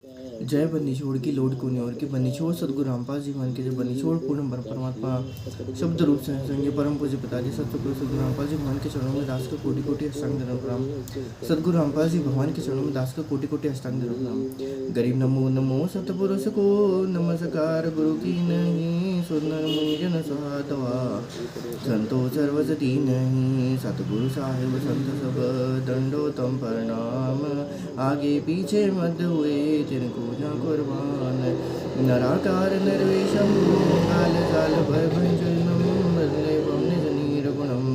जय बन्नी छोड़ की लोड को न्योर के बन्नी छोड़ सदगुरु रामपाल जी मान के जय बन्नी छोड़ पूर्ण परमात्मा शब्द रूप से संगे परम पूज्य पिताजी सतगुरु सदगुरु रामपाल जी भगवान के चरणों में दास का कोटि कोटि अष्टांग दंड प्रणाम। सदगुरु रामपाल जी भगवान के चरणों में दास का कोटि कोटि अष्टांग दंड प्रणाम। गरीब नमो नमो सतपुरुष को नमस्कार गुरु की नहीं सुंदर मुंजन सुहातवा संतो सर्वसती नहीं सतगुरु साहिब संत सब दंडोतम प्रणाम। आगे पीछे मध्य हुए जिनको न कुर्बान नराकार निर्वेशम काल काल भयभंजनम बदले निज निर्गुणम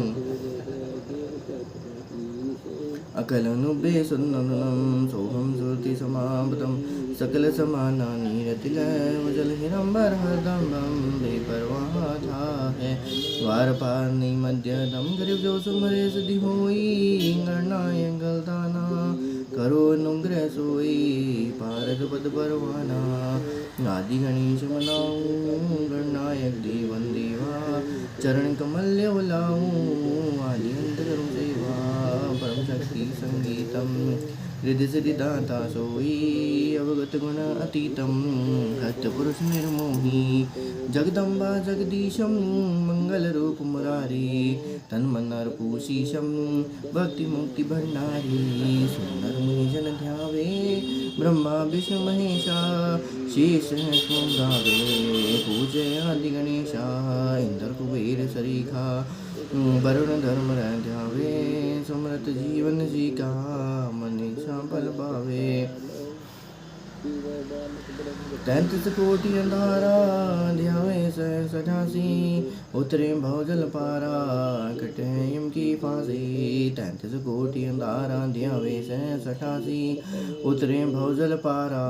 अकलनुबे सुन्ननम सोहम सुरति समाप्तम सकल समानानि रतिलय जल हिरंबर हरदम बेपरवाह था है द्वारपालनि मध्यदम गरीब जो सुमरे सदी होई गणनाय गलदाना करो अनुग्रह सोई पारद पद परवाना आदि गणेश मनाऊं गणनायक देवन देवा चरण कमल उलाऊं आदि अंतर सेवा परम शक्ति संगीतम हृदय सिद्धि दाता सोई अवगत गुण अतीतम हत पुरुष निर्मोही जगदम्बा जगदीशम मंगल रूप मुरारी तन्मन्नर पूशीशम भक्ति मुक्ति भंडारी सुंदर मुनि जन ध्यावे ब्रह्मा विष्णु महेशा शेष गावे पूजे आदि गणेशा इंद्र कुबेर सरीखा वरुण धर्म ध्यावे समृत जीवन जी का मनीषा बल पावे 33 कोटि अंधारा ध्यावे सहस 88 उतरे भवजल पारा कटे यम की फांसी 33 कोटि अंधारा ध्यावे सहस 88 उतरे भवजल पारा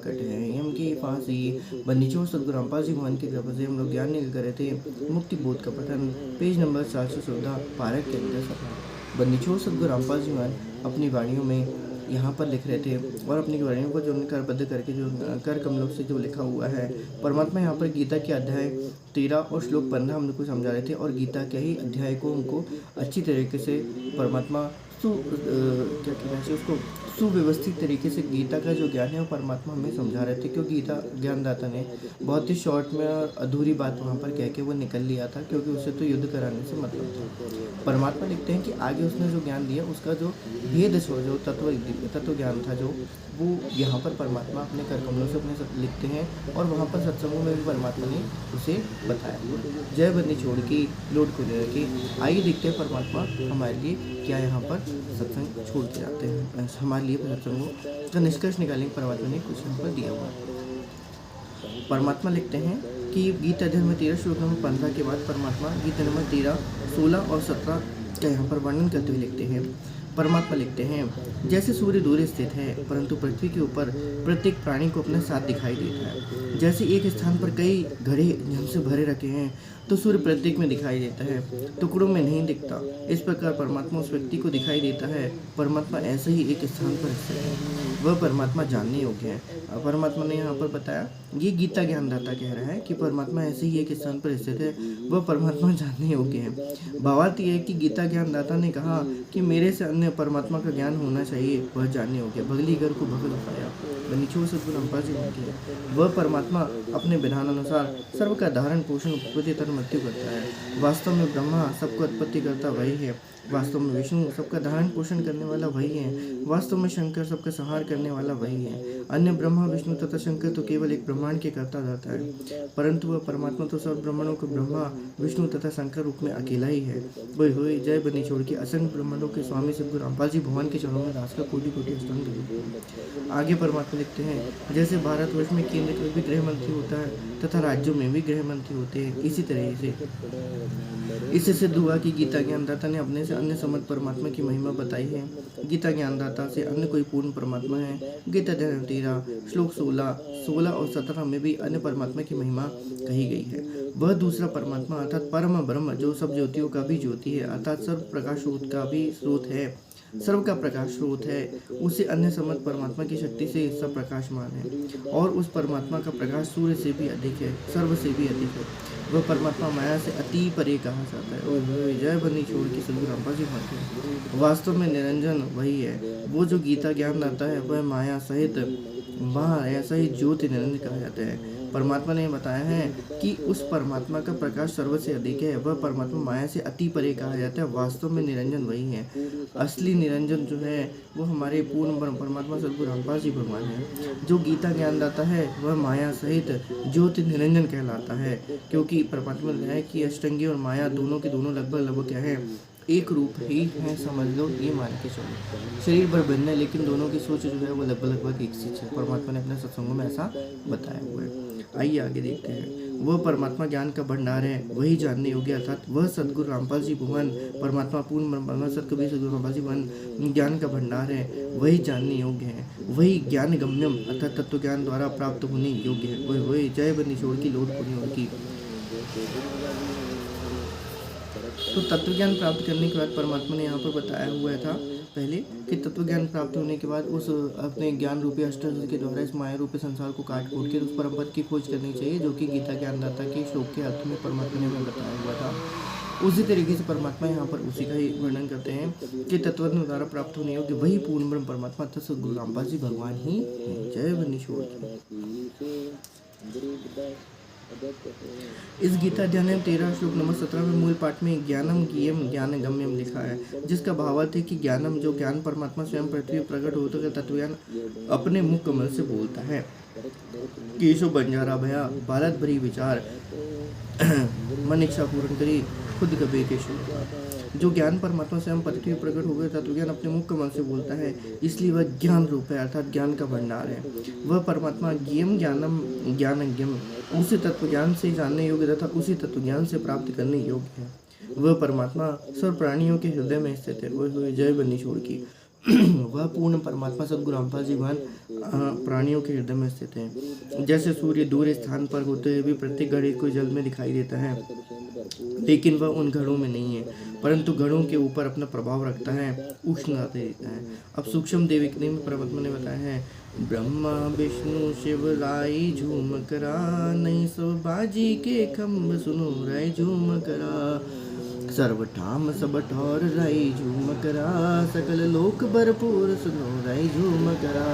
कटे यम की फांसी। बन्नी छोड़ सदगुरु रामपाल जी भगवान की कृपा से हम लोग ज्ञान निकल करे थे मुक्ति बोध का पठन पेज नंबर 714 पारक के अंदर सफा। बन्नी छोड़ सदगुरु रामपाल जी भगवान अपनी वाणियों में यहाँ पर लिख रहे थे और अपनी वाणियों को जो करबद्ध करके जो कर कमलों से जो लिखा हुआ है परमात्मा यहाँ पर गीता के अध्याय 13 और श्लोक 15 हम लोग को समझा रहे थे और गीता के ही अध्याय को उनको अच्छी तरीके से परमात्मा क्या कहना चाहिए उसको सुव्यवस्थित तरीके से गीता का जो ज्ञान है वो परमात्मा हमें समझा रहे थे क्योंकि गीता ज्ञानदाता ने बहुत ही शॉर्ट में और अधूरी बात वहाँ पर कह के वो निकल लिया था क्योंकि उससे तो युद्ध कराने से मतलब था। परमात्मा लिखते हैं कि आगे उसने जो ज्ञान दिया उसका जो भेद जो तत्व ज्ञान था जो वो यहाँ पर परमात्मा अपने कर कमलों से अपने लिखते हैं और वहाँ पर सत्संगों में भी परमात्मा ने उसे बताया। जय बन्नी छोड़ की लोड को ले रखी। आइए देखते हैं परमात्मा हमारे लिए क्या यहाँ पर सत्संग छोड़ के जाते हैं हमारे लिए सत्संगों का निष्कर्ष निकालेंगे परमात्मा ने कुछ यहाँ पर दिया हुआ। परमात्मा लिखते हैं कि गीता अध्याय में 13 श्लोक नंबर 15 के बाद परमात्मा गीता नंबर 13, 16 और 17 का यहाँ पर वर्णन करते हुए लिखते हैं। परमात्मा लिखते हैं जैसे सूर्य दूर स्थित है परंतु पृथ्वी के ऊपर प्रत्येक प्राणी को अपने साथ दिखाई देता है। जैसे एक स्थान पर कई घड़े जल से भरे रखे हैं तो सूर्य प्रत्येक में दिखाई देता है टुकड़ों में नहीं दिखता। इस प्रकार परमात्मा उस व्यक्ति को दिखाई देता है। परमात्मा ऐसे ही एक स्थान पर स्थित है वह परमात्मा जानने योग्य है। परमात्मा ने यहाँ पर बताया ये गीता ज्ञानदाता कह रहा है कि परमात्मा ऐसे ही एक स्थान पर स्थित है वह परमात्मा जानने योग्य है। भावार्थ यह है कि गीता ज्ञानदाता ने कहा कि मेरे से अन्य परमात्मा का ज्ञान होना चाहिए वह जानने योग्य। भगली घर को भगल उठाया बन्नी छोड़ सदगुरु रामपाल जी ने वह परमात्मा अपने विधान अनुसार सर्व का धारण पोषण उत्पत्ति तथा मृत्यु करता है। वास्तव में ब्रह्मा सबको उत्पत्ति करता वही है। वास्तव में विष्णु सबका धारण पोषण करने वाला वही है। वास्तव में शंकर सबका संहार करने वाला वही है। अन्य ब्रह्मा विष्णु तथा शंकर तो केवल एक ब्रह्मांड के कर्ता रहता है परंतु वह परमात्मा तो सब ब्रह्मांडों को ब्रह्मा विष्णु तथा शंकर रूप में अकेला ही है। वही हुई जय बन्नी छोड़ के असंख्य ब्रह्मांडों के स्वामी सदगुरु रामपाल जी भगवान के चरणों में दास का कोटि कोटि अष्टांग दंड। आगे परमात्मा लिखते हैं जैसे भारतवर्ष में केंद्र में भी गृह मंत्री होता है तथा राज्यों में भी गृह मंत्री होते हैं इसी तरह से इससे सिद्ध हुआ कि गीता ज्ञानदाता ने अपने से अन्य समर्थ परमात्मा की महिमा बताई है। गीता ज्ञानदाता से अन्य कोई पूर्ण परमात्मा है। गीता अध्याय 13 श्लोक 16 और 17 में भी अन्य परमात्मा की महिमा कही गई है। वह दूसरा परमात्मा अर्थात परम ब्रह्म जो सब ज्योतियों का भी ज्योति है अर्थात सर्व प्रकाश स्रोत का भी स्रोत है सर्व का प्रकाश स्रोत है। उसे अन्य समर्थ परमात्मा की शक्ति से सब प्रकाशमान है और उस परमात्मा का प्रकाश सूर्य से भी अधिक है सर्व से भी अधिक है। वह परमात्मा माया से अति परे कहा जाता है। जय बन्नी छोड़ की सदगुरु रामपाल जी भाते वास्तव में निरंजन वही है। वो जो गीता ज्ञान दाता है वह माया सहित वहाँ ऐसा ही ज्योति निरंजन कहा जाता है। परमात्मा ने बताया है कि उस परमात्मा का प्रकाश सर्व से अधिक है। वह परमात्मा माया से अति परे कहा जाता है। वास्तव में निरंजन वही है। असली निरंजन जो है वो हमारे पूर्ण ब्रह्म परमात्मा सद्गुरु रामपाल जी भगवान है। जो गीता ज्ञान दाता है वह माया सहित ज्योति निरंजन कहलाता है, क्योंकि परमात्मा ने है कि अष्टंगी और माया दोनों के दोनों लगभग क्या है, एक रूप ही है, समझ लो, ये मान के चलो। शरीर भर भिन्न है लेकिन दोनों की सोच जो है वो लगभग एक सी है। परमात्मा ने अपने सत्संगों में ऐसा बताया हुआ है। आइए आगे देखते हैं। वह परमात्मा ज्ञान का भंडार है, वही जानने योग्य, अर्थात वह सद्गुरु रामपाल जी भगवान परमात्मा पूर्ण परमात्मा सदगुरु रामपाल जी भगवान ज्ञान का भंडार है, वही जानने योग्य है, वही ज्ञान गम्यम अर्थात तत्व ज्ञान द्वारा प्राप्त होने योग्य है। वही जय बन्नी छोड़ की लोट पुण्य की। तो तत्व ज्ञान प्राप्त करने के बाद परमात्मा ने यहाँ पर बताया हुआ था पहले कि तत्व ज्ञान प्राप्त होने के बाद उस अपने ज्ञान रूपी अष्टादश के द्वारा इस माया रूपी संसार को काट कूट के उस परम पद की खोज करनी चाहिए, जो कि गीता ज्ञानदाता के श्लोक के अर्थ में परमात्मा ने हमें बताया हुआ था। उसी तरीके से परमात्मा यहाँ पर उसी का ही वर्णन करते हैं कि तत्व द्वारा प्राप्त होने योग्य वही पूर्ण ब्रह्म परमात्मा अर्थात सद्गुरु रामपाल जी भगवान ही है। जय बनीश्वर। इस गीता अध्याय 13 श्लोक नंबर 17 में मूल पाठ में ज्ञानम ज्ञेयम ज्ञान गम्यम लिखा है, जिसका भावार्थ है कि ज्ञानम जो ज्ञान परमात्मा स्वयं पृथ्वी प्रकट होते हुए तत्व ज्ञान अपने मुख कमल से बोलता है। केशव बंजारा भया बालत भरी विचार मन इच्छा पूर्ण करी खुद कबे के शोध। जो ज्ञान परमात्मा स्वयं पृथ्वी प्रकट हो गए तत्व ज्ञान अपने मुख कमल से बोलता है, इसलिए वह ज्ञान रूप है अर्थात ज्ञान का भंडार है। वह परमात्मा ज्ञेयम ज्ञानम ज्ञानज्ञम उसी तत्व ज्ञान से जानने योग्य तथा उसी तत्व ज्ञान से प्राप्त करने योग्य है। वह परमात्मा सर्व प्राणियों के हृदय में स्थित है। वह जय बन्नी छोड़ की। वह पूर्ण परमात्मा सद्गुरु रामपाल जी भगवान प्राणियों के हृदय में स्थित है। जैसे सूर्य दूर स्थान पर होते हुए भी प्रत्येक घड़ी को जल में दिखाई देता है, लेकिन वह उन घड़ों में नहीं है, परंतु घड़ों के ऊपर अपना प्रभाव रखता है, उष्णता देता है। अब सूक्ष्म देविकनी में परमात्मा ने बताया है, ब्रह्मा विष्णु शिव राई झूम करा, नहीं सो बाजी के खम्भ सुनो राय झूम करा, सर्व ठाम सब ठौर राई झूम करा, सकल लोक भरपूर सुनो राई झूम करा।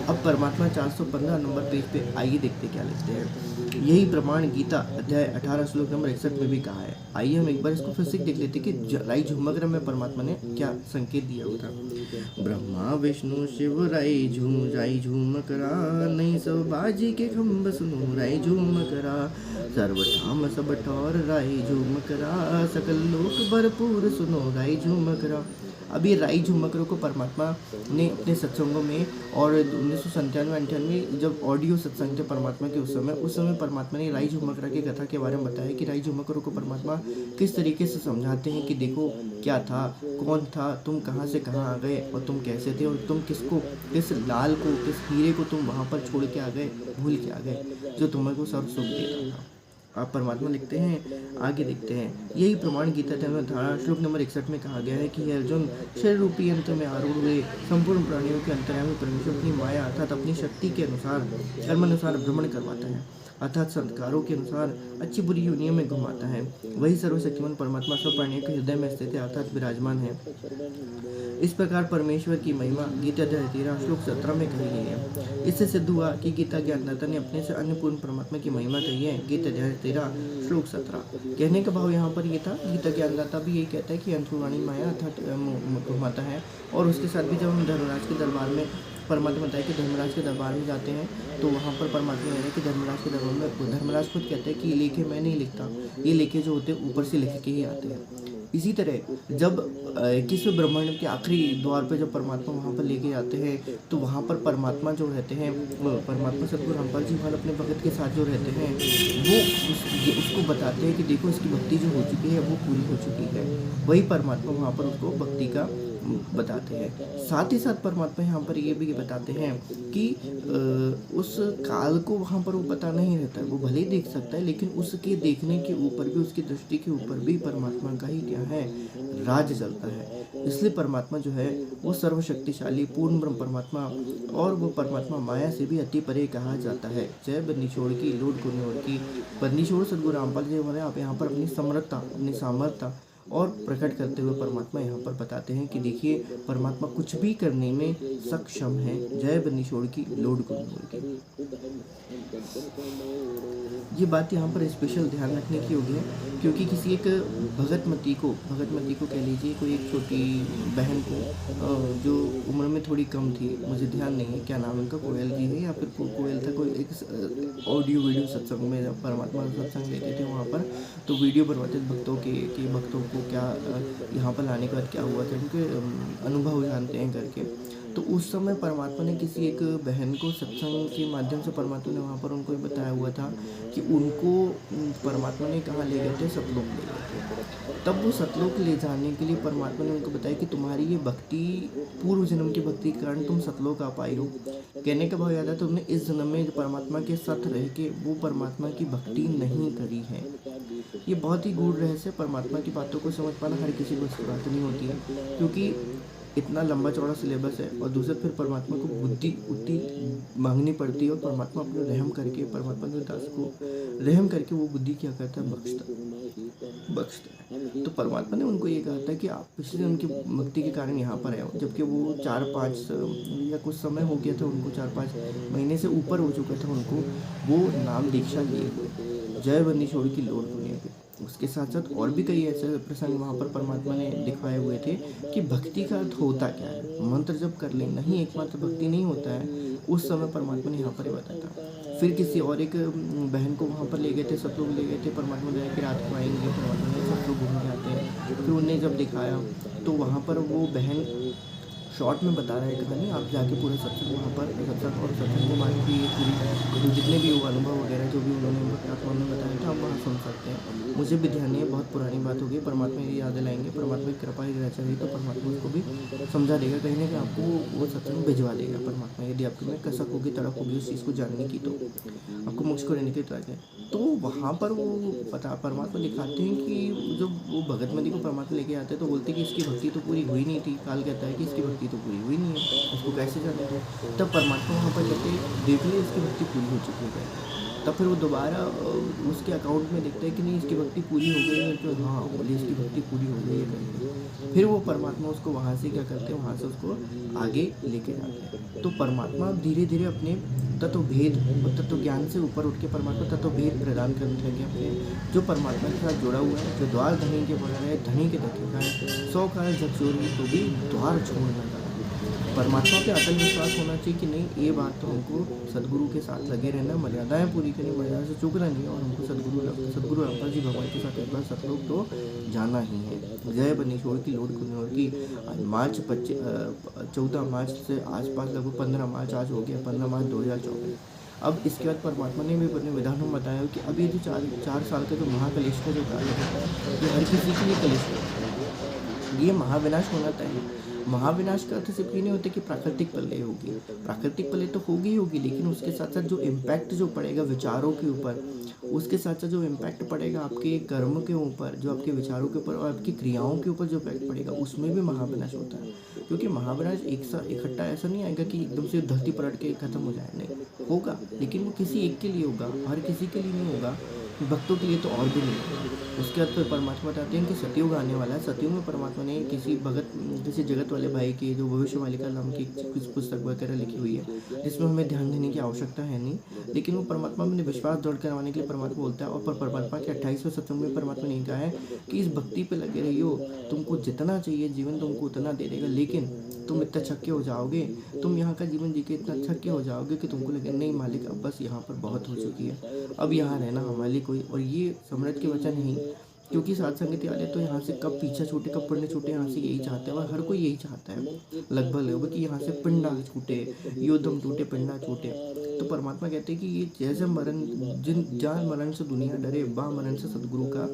अब परमात्मा 415 नंबर पेज पे आइए देखते क्या लिखते हैं। यही प्रमाण गीता अध्याय 18 श्लोक नंबर 61 में भी कहा है। आइए हम एक बार इसको फिर से देख लेते कि राई झूमकर में परमात्मा ने क्या संकेत दिया हुआ था। ब्रह्मा विष्णु शिव राई झूम करा, नहीं सब बाजी के खम्भ सुनो राई झूम करा, सर्व ठाम सब ठौर राई झूम करा, सकल लोक भरपूर सुनो राई झूम करा। अब ये राई झुमकरों को परमात्मा ने अपने सत्संगों में और 1997-98 जब ऑडियो सत्संग थे परमात्मा के उस समय परमात्मा ने राई झुमकरा की कथा के बारे में बताया कि राई झुमकरों को परमात्मा किस तरीके से समझाते हैं कि देखो क्या था, कौन था, तुम कहाँ से कहाँ आ गए और तुम कैसे थे, और तुम किस लाल को, किस हीरे को तुम वहाँ पर छोड़ के आ गए, भूल के आ गए, जो तुम्हें को सर्व सुख देता था। आप परमात्मा लिखते हैं, आगे देखते हैं। यही प्रमाण गीता में धारा श्लोक नंबर 61 में कहा गया है कि अर्जुन शरीर रूपी यंत्र में आरूढ़ हुए संपूर्ण प्राणियों के अंतर्यामी परमेश्वर अपनी माया अर्थात अपनी शक्ति के अनुसार कर्मानुसार भ्रमण करवाता है, अर्थात संस्कारों के अनुसार अच्छी बुरी योनियों में घुमाता है। वही सर्वशक्तिमान परमात्मा सब प्राणियों के हृदय में स्थित है अर्थात विराजमान है। इस प्रकार परमेश्वर की महिमा गीता अध्याय 13 श्लोक 17 में कही गई है। इससे सिद्ध हुआ कि गीता ज्ञानदाता ने अपने से अन्य पूर्ण परमात्मा की महिमा कही है। गीता अध्याय 13 श्लोक 17 कहने का भाव यहाँ पर ये था, गीता ज्ञानदाता भी यही कहता है कि अंतर्वाणी माया अर्थात घुमाता है। और उसके साथ भी जब हम धर्मराज के दरबार में परमात्मा बताया कि धर्मराज के दरबार में जाते हैं तो वहाँ पर परमात्मा कह रहे हैं कि धर्मराज के दरबार में धर्मराज खुद कहते हैं कि ये लेखे मैं नहीं लिखता, ये लेखे जो होते हैं ऊपर से लिख के ही आते हैं। इसी तरह जब 21वें ब्रह्मांड के आखिरी द्वार पर जब परमात्मा वहाँ पर लेके जाते हैं तो वहाँ पर परमात्मा जो रहते हैं, परमात्मा सद्गुरु रामपाल जी महाराज अपने भगत के साथ जो रहते हैं वो उसको बताते हैं कि देखो इसकी भक्ति जो हो चुकी है वो पूरी हो चुकी है। वही परमात्मा वहाँ पर उसको भक्ति का बताते हैं। साथ ही साथ परमात्मा यहाँ पर ये भी बताते हैं कि उस काल को वहाँ पर वो पता नहीं रहता है, वो भले ही देख सकता है, लेकिन उसके देखने के ऊपर भी, उसकी दृष्टि के ऊपर भी परमात्मा का ही क्या है, राज चलता है। इसलिए परमात्मा जो है वो सर्वशक्तिशाली पूर्ण ब्रह्म परमात्मा, और वो परमात्मा माया से भी अति परे कहा जाता है। जय बन्नी छोड़ की लोड गुनियोड़ की। बन्नी छोड़ सद्गुरु रामपाल जी हमारे आप यहाँ पर अपनी समर्थता, अपनी सामर्थ्य और प्रकट करते हुए परमात्मा यहाँ पर बताते हैं कि देखिए परमात्मा कुछ भी करने में सक्षम है। जय बनीशोड़ की लोड को मोड़ के। ये बात यहाँ पर स्पेशल ध्यान रखने की होगी है, क्योंकि किसी एक भगतमती को कह लीजिए, कोई एक छोटी बहन को जो उम्र में थोड़ी कम थी, मुझे ध्यान नहीं है क्या नाम उनका, कोयल जी है या फिर कोयल था, कोई एक ऑडियो वीडियो सत्संग में जब परमात्मा सत्संग लेते थे वहाँ पर, तो वीडियो बनवाते थे भक्तों के कि भक्तों को क्या यहाँ पर लाने के बाद क्या हुआ था, उनके अनुभव जानते हैं करके। तो उस समय परमात्मा ने किसी एक बहन को सत्संग के माध्यम से परमात्मा ने वहाँ पर उनको बताया हुआ था कि उनको परमात्मा ने कहाँ ले गए थे, सतलोक ले गए थे। तब वो सतलोक ले जाने के लिए परमात्मा ने उनको बताया कि तुम्हारी ये भक्ति, पूर्व जन्म की भक्ति के कारण तुम सतलोक आ पाई हो। कहने का भाव याद है, तुमने इस जन्म में परमात्मा के साथ रह के वो परमात्मा की भक्ति नहीं करी है। ये बहुत ही गूढ़ रहस्य, परमात्मा की बातों को समझ पाना हर किसी को अच्छी बात नहीं होती है, क्योंकि इतना लंबा चौड़ा सिलेबस है और दूसरा फिर परमात्मा को बुद्धि उतनी मांगनी पड़ती है, और परमात्मा अपने रहम करके, परमात्मा के दास को रहम करके वो बुद्धि क्या करता है, बख्शता है। तो परमात्मा ने उनको ये कहा था कि आप पिछले उनकी भक्ति के कारण यहाँ पर आए हो, जबकि वो 4-5 या कुछ समय हो गया था उनको, 4-5 महीने से ऊपर हो चुका था उनको वो नाम दीक्षा लिए हुए, जय बनीशोड़ की लोड दुनिया पे। उसके साथ साथ और भी कई ऐसे प्रसंग वहाँ पर परमात्मा ने दिखाए हुए थे कि भक्ति का अर्थ होता क्या है, मंत्र जब कर ले नहीं एकमात्र भक्ति नहीं होता है। उस समय परमात्मा ने यहाँ पर ही बताया था। फिर किसी और एक बहन को वहाँ पर ले गए थे, सब लोग ले गए थे, परमात्मा ने कि रात को आएंगे, परमात्मा ने सब लोग घूम के आते हैं। फिर उन्हें जब दिखाया तो वहाँ पर वो बहन शॉर्ट में बता रहा है कहानी, आप जाके पूरा सत्संग वहाँ पर सत्संग और सत्संग के बाद भी पूरी जितने भी वो अनुभव वगैरह जो भी उन्होंने आत्मा में बताया था आप वहाँ सुन सकते हैं। मुझे भी ध्यान नहीं है, बहुत पुरानी बात होगी, परमात्मा ये याद दिलाएंगे, परमात्मा की कृपा ही रहना चाहिए, तो परमात्मा उसको भी समझा देगा, कहीं ना कहीं आपको वो सत्संग भिजवा देगा परमात्मा, यदि आपके में कसक होगी, तड़प होगी उस चीज़ को जानने की, तो आपको मोक्ष को रहने की तरह है। तो वहाँ पर वो परमात्मा दिखाते हैं कि जब वो भगतमती को परमात्मा लेके आते हैं तो बोलते हैं कि इसकी भक्ति तो पूरी हुई नहीं थी। काल कहता है कि इसकी भक्ति तो पूरी हुई नहीं है, उसको कैसे जाने दो। तब परमात्मा वहाँ पर कहते हैं देख ले इसकी भक्ति पूरी हो चुकी है। तब फिर वो दोबारा उसके अकाउंट में देखता है कि नहीं इसकी भक्ति पूरी हो गई है, तो हाँ बोले इसकी भक्ति पूरी हो गई है करके। फिर वो परमात्मा उसको वहाँ से क्या करते हैं, वहाँ से उसको आगे लेके जाते हैं। तो परमात्मा धीरे धीरे अपने तत्व भेद और तत्व ज्ञान से ऊपर उठ के परमात्मा तत्व भेद प्रदान करने लगे अपने, जो परमात्मा के साथ जुड़ा हुआ है, जो द्वार धनी के बना है, धनी के धके का है, 100 काल जब चोरी तो भी द्वार छोड़ना था। परमात्मा पे अटल विश्वास होना चाहिए कि नहीं ये बात तो हमको सदगुरु के साथ लगे रहना, मर्यादाएं पूरी करनी, मर्यादा से चूकना नहीं है, और हमको सदगुरु रामपाल जी भगवान के साथ एक बार सतलोक तो जाना ही है। जय बनीशोड़ की लोड कुनौर की। मार्च 14 मार्च से आसपास लगभग 15 मार्च आज हो गया, 15 मार्च 2024। अब इसके बाद परमात्मा ने भी अपने विधान में बताया कि अब ये जो 4 साल का जो महाकलेश का जो कार्य है, ये हर किसी के लिए कलेश है, ये महाविनाश होना तय है। महाविनाश का अर्थ सिर्फ ये नहीं होता कि प्राकृतिक प्रलय होगी, प्राकृतिक प्रलय तो होगी होगी, लेकिन उसके साथ साथ जो इम्पैक्ट जो पड़ेगा विचारों के ऊपर, उसके साथ साथ जो इम्पैक्ट पड़ेगा आपके कर्म के ऊपर, जो आपके विचारों के ऊपर और आपकी क्रियाओं के ऊपर जो इम्पैक्ट पड़ेगा, उसमें भी महाविनाश होता है। क्योंकि महाविनाश एक साथ इकट्ठा ऐसा नहीं आएगा कि एकदम से धरती पलट के खत्म हो जाए, नहीं होगा, लेकिन वो किसी एक के लिए होगा, हर किसी के लिए नहीं होगा, भक्तों के लिए तो और भी नहीं होगा। उसके बाद फिर परमात्मा बताते हैं कि सतयुग आने वाला है। सतयुग में परमात्मा ने किसी जगत वाले भाई की जो भविष्यवाणी नाम की कुछ पुस्तक वगैरह लिखी हुई है, जिसमें हमें ध्यान देने की आवश्यकता है नहीं, लेकिन वो परमात्मा में विश्वास दौड़ करवाने के लिए परमात्मा बोलता है। और परमात्मा के 28वें सत्संग में परमात्मा ने कहा है कि इस भक्ति पे लगे रहियो, तुमको जितना चाहिए जीवन तुमको उतना दे देगा, लेकिन तुम इतना छक्के हो जाओगे, तुम यहाँ का जीवन जी के इतना छक्के हो जाओगे कि तुमको लगे नहीं मालिक अब बस यहाँ पर बहुत हो चुकी है, अब यहाँ रहना हमारे लिए कोई। और ये सम्राट के वचन नहीं, क्योंकि साथ संगति वाले तो यहाँ से कब पीछा छूटे कब पुण्य छूटे, यहाँ से यही चाहते हैं, और हर कोई यही चाहता है लगभग कि यहाँ से पिंडा छूटे, योद्धम टूटे, पिंडा छूटे। तो परमात्मा कहते हैं कि ये जैसे मरण, जान मरण से दुनिया डरे, बा मरण से सदगुरु का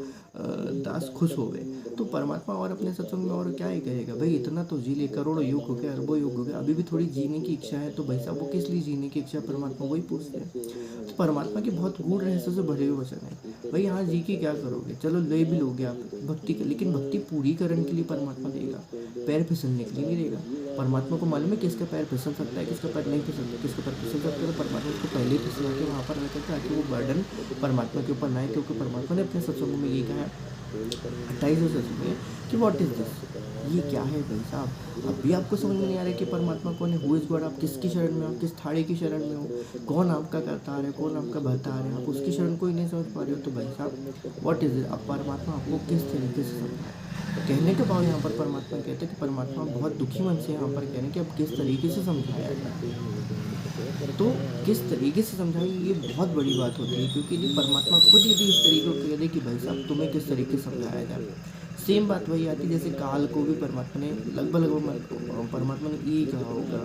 दास खुश हो गए। तो परमात्मा और अपने सत्संग में और क्या ही कहेगा, भाई इतना तो जी ले, करोड़ों युग हो गया, अरबों युग हो गया, अभी भी थोड़ी जीने की इच्छा है, तो भाई साहब वो किस लिए जीने की इच्छा, परमात्मा वही पूछते हैं। तो परमात्मा के बहुत गूढ़ रहस्य से भरे हुए वचन है। भाई यहाँ जी के क्या करोगे, चलो ले भी लोगे आप भक्ति के, लेकिन भक्ति पूरी करने के लिए परमात्मा देगा, पैर फिसलने के लिए नहीं देगा। परमात्मा को मालूम है किसका पैर फिसल सकता है, किसका पैर नहीं फिसल सकता, किसका पैर फिसल सकता है, तो परमात्मा उसको पहले ही फिसला के वहाँ पर रखा ताकि वो बर्डन परमात्मा के ऊपर ना आए, क्योंकि परमात्मा ने अपने सत्संगों में ये कहा है 28 से सुनिए कि व्हाट इज दिस, ये क्या है भाई साहब। अब भी आपको समझ में नहीं आ रहा है कि परमात्मा कौन है, हु इज गॉड। आप किसकी शरण में हो, आप किस थाड़ी की शरण में हो, कौन आपका करतार है, कौन आपका भरतार है, आप उसकी शरण को ही नहीं समझ पा रहे हो। तो भाई साहब व्हाट इज इट, अब परमात्मा आपको किस तरीके से समझाए। कहने के बाद यहाँ पर परमात्मा कहते हैं कि परमात्मा बहुत दुखी मन से यहाँ पर कह रहे हैं कि अब किस तरीके से समझाया जाए। तो किस तरीके से समझाएं, ये बहुत बड़ी बात होती है, क्योंकि यदि परमात्मा खुद यदि इस तरीके को कह दे कि भाई साहब तुम्हें किस तरीके से समझाया जाए, सेम बात वही आती है जैसे काल को भी परमात्मा ने लगभग परमात्मा ने यही कहा होगा,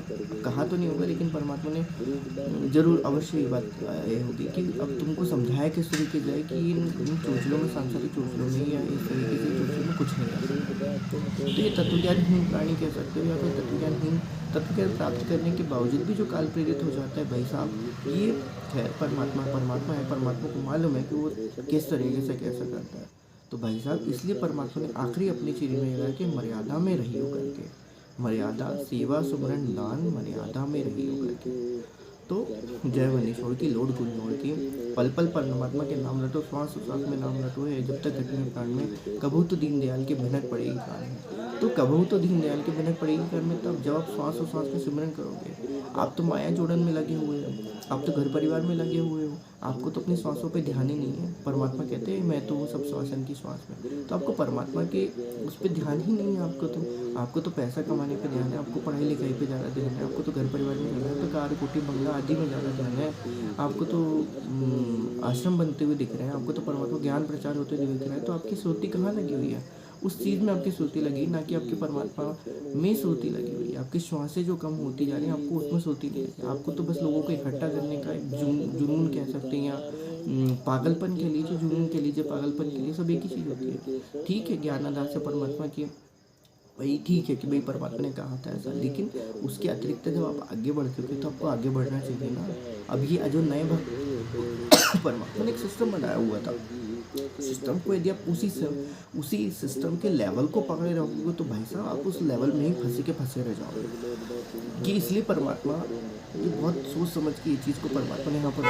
कहा तो नहीं होगा लेकिन परमात्मा ने जरूर अवश्य ये बात ये होगी कि अब तुमको समझाया किस तरीके जाए कि इन चोचलों में, सांसारिक चोचलों में या इस तरीके से चोचलों में कुछ नहीं है। तो ये तत्वज्ञानहीन प्राणी कह सकते हो या फिर तत्वज्ञानहीन तत्वज्ञान प्राप्त करने के बावजूद भी जो काल प्रेरित हो जाता है भाई साहब, ये है परमात्मा है। परमात्मा को मालूम है कि वो किस तरीके से कैसा करता है। तो भाई साहब इसलिए परमात्मा ने आखिरी अपनी चीज में लगा कि मर्यादा में रहियो करके, मर्यादा सेवा सुमरन दान मर्यादा में रहियो करके। तो जय वनीश्वर की लोड गुलनोड़ की पल पल परमात्मा के नाम रटो, श्वास उश्वास में नाम रटो है जब तक घटने प्राण में, कबहू तो दीनदयाल की भनक पड़ेगी कान में। तो कबहू तो दीनदयाल की भनक पड़ेगी कान में तब जब आप श्वास उश्वास में सिमरन करोगे। आप तो माया जोड़न में लगे हुए हो, आप तो घर परिवार में लगे हुए हो, आपको तो अपनी श्वासों पे ध्यान ही नहीं है। परमात्मा कहते हैं मैं तो वो सब श्वासन की श्वास में, तो आपको परमात्मा के उस पर ध्यान ही नहीं है। आपको तो पैसा कमाने पे ध्यान है, आपको पढ़ाई लिखाई पे ज़्यादा ध्यान है, आपको तो घर परिवार में ध्यान है, तो कार कोठी बंगला आदि में ज़्यादा ध्यान है, आपको तो आश्रम बनते हुए दिख रहे हैं, आपको तो परमात्मा ज्ञान प्रचार होते हुए दिख रहा है। तो आपकी श्रुति कहाँ लगी हुई है, उस चीज़ में आपकी श्रुति लगी, ना कि आपके परमात्मा में श्रुति लगी हुई है। आपकी श्वासें जो कम होती जा रही हैं आपको उसमें श्रुति नहीं लगी, आपको तो बस लोगों को इकट्ठा करने का जुनून कह सकते हैं, या पागलपन के लीजिए, जुनून के लीजिए, पागलपन के लिए, सब एक ही चीज़ होती है। ठीक है ज्ञान आधार से परमात्मा की भाई ठीक है कि भाई परमात्मा ने कहा था ऐसा, लेकिन उसके अतिरिक्त जब आप आगे बढ़ चुके तो आपको आगे बढ़ना चाहिए ना। अब ये जो नए भक्त परमात्मा ने एक सिस्टम बनाया हुआ था, सिस्टम को यदि आप उसी सिस्टम के लेवल को पकड़े रहोगे तो भाई साहब आप उस लेवल में ही फंसे रह जाओगे। कि इसलिए परमात्मा ये बहुत सोच समझ के ये चीज़ को परमात्मा ने यहाँ पर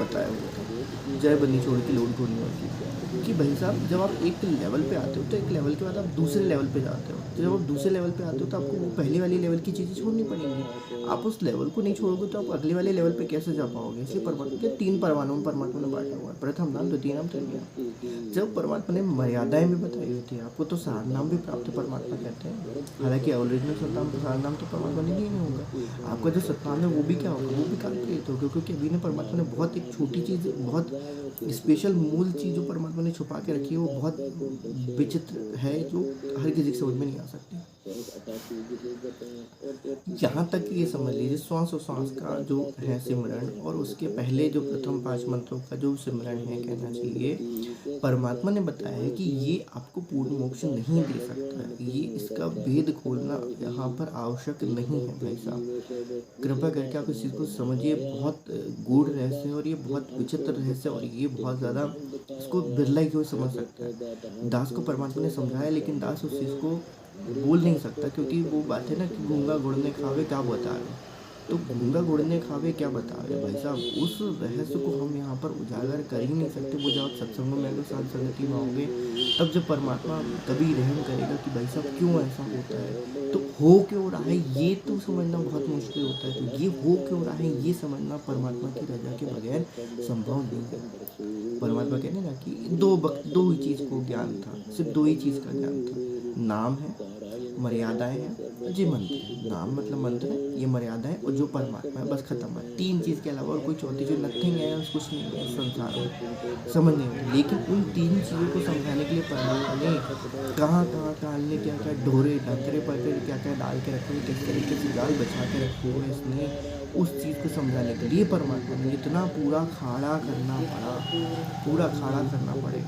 बताया हुआ था। जय बन्नी छोड़ की लोड खोलने वाली कि भाई साहब जब आप एक लेवल पे आते हो तो एक लेवल के बाद आप दूसरे लेवल पे जाते हो, तो जब आप दूसरे लेवल पे आते हो तो आपको वो पहले वाली लेवल की चीज़ें छोड़नी पड़ेंगी। आप उस लेवल को नहीं छोड़ोगे तो आप अगले वाले लेवल पे कैसे जा पाओगे। इसलिए परमात्मा के 3 परमाणुओं में परमात्मा ने बांटा हुआ है, प्रथम नाम, द्वितीय नाम, तृतीय नाम। जब परमात्मा ने मर्यादाएं भी बताई हुई थी, आपको तो सार नाम भी प्राप्त है परमात्मा कहते हैं, हालांकि ओरिजिनल सत्नाम सार नाम तो परमात्मा ने नहीं होगा। आपका जो सत्नाम है वो भी क्या होगा, वो भी काल प्रेरित होगा, क्योंकि अभी ने परमात्मा ने बहुत एक छोटी चीज़, बहुत स्पेशल मूल चीज़ जो परमात्मा ने छुपा के रखी है वो बहुत विचित्र है, जो हर किसी की समझ में नहीं आ सकती। यहाँ तक कि ये समझ लीजिए श्वास और श्वास का जो है सिमरन और उसके पहले जो प्रथम 5 मंत्रों का जो सिमरन है कहना चाहिए, परमात्मा ने बताया है कि ये आपको पूर्ण मोक्ष नहीं दे सकता है, ये इसका भेद खोलना यहाँ पर आवश्यक नहीं है। भाई साहब कृपा करके आप इस चीज़ को समझिए, बहुत गूढ़ रहस्य है और ये बहुत विचित्र रहस्य, और ये बहुत ज़्यादा इसको बिरला ही कोई समझ सकता है। दास को परमात्मा ने समझाया लेकिन दास उस चीज़ को बोल नहीं सकता, क्योंकि वो बात है ना कि गूंगा गुड़ने खावे क्या बता रहे, तो गूंगा गुड़ने खावे क्या बता रहे भाई साहब। उस रहस्य को हम यहाँ पर उजागर कर ही नहीं सकते। वो जब आप सत्संगों में अगर साथ संगति में आओगे तब जब परमात्मा कभी रहम करेगा कि भाई साहब क्यों ऐसा होता है, तो हो क्यों रहा है ये तो समझना बहुत मुश्किल होता है। तो ये हो क्यों रहा है ये समझना परमात्मा की रजा के बगैर संभव नहीं है। परमात्मा कहते हैं ना कि दो ही चीज़ को ज्ञान था, सिर्फ 2 ही चीज़ का ज्ञान था, नाम है, मर्यादाएं हैं, जी मंत्र है। नाम मतलब मंत्र है, ये मर्यादा है और जो परमात्मा है, बस खत्म है। 3 चीज़ के अलावा और कोई चौथी जो नथिंग है कुछ नहीं है संसार में समझने में। लेकिन उन 3 चीज़ों को समझाने के लिए परमात्मा ने कहाँ कालने क्या क्या ढोरे ढकरे पकड़े क्या क्या डाल के रखे हुए, किस तरीके से जाल बचा के रखे हुए इसने, उस चीज़ को समझाने के लिए परमात्मा ने इतना पूरा खाड़ा करना पड़े।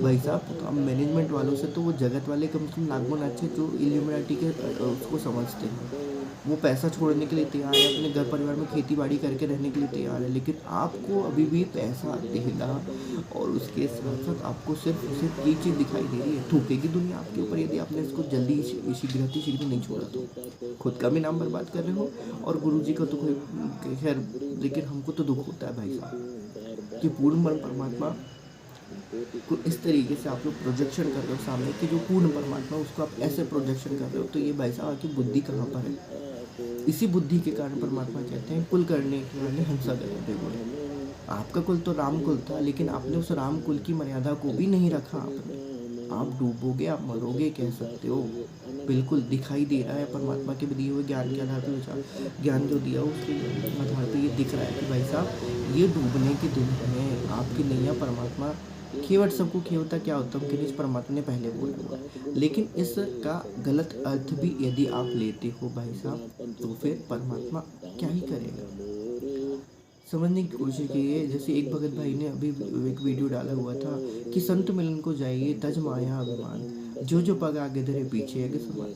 भाई साहब अब मैनेजमेंट वालों से तो वो जगत वाले कम से कम लाख गुना अच्छे जो इल्यूमिनाटी के उसको समझते हैं, वो पैसा छोड़ने के लिए तैयार है, अपने घर परिवार में खेती बाड़ी करके रहने के लिए तैयार है, लेकिन आपको अभी भी पैसा देगा और उसके साथ साथ आपको सिर्फ ये चीज़ दिखाई दे रही है, थूकेगी दुनिया आपके ऊपर यदि आपने इसको जल्दी शीघ्र नहीं छोड़ा तो। खुद का भी नाम बर्बाद कर रहे हो और गुरु जी का तो कोई खैर, लेकिन हमको तो दुख होता है भाई साहब कि पूर्ण परमात्मा इस तरीके से आप लोग प्रोजेक्शन कर रहे हो सामने कि जो पूर्ण परमात्मा उसको आप ऐसे प्रोजेक्शन कर रहे हो, तो ये भाई साहब आपकी बुद्धि कहाँ पर है? इसी बुद्धि के कारण परमात्मा कहते हैं कुल करने के वाले हंसा गए बेगुण। आपका कुल तो राम कुल था, लेकिन आपने उस राम कुल की मर्यादा को भी नहीं रखा आपने। आप डूबोगे, आप मरोगे कह सकते हो। बिल्कुल दिखाई दे रहा है परमात्मा के दिए हुए ज्ञान के आधार पर विचार, ज्ञान जो दिया उसके आधार पर ये दिख रहा है कि भाई साहब ये डूबने के दिन हैं। आपकी नैया परमात्मा केवट सबको खेवता क्या उत्तम के लिए परमात्मा ने पहले बोला हुआ, लेकिन इसका गलत अर्थ भी यदि आप लेते हो भाई साहब, तो फिर परमात्मा क्या ही करेगा। समझने की कोशिश कीजिए। जैसे एक भगत भाई ने अभी एक वीडियो डाला हुआ था कि संत मिलन को जाइए तज माया अभिमान, जो जो पग आगे धरे पीछे यज्ञ समान,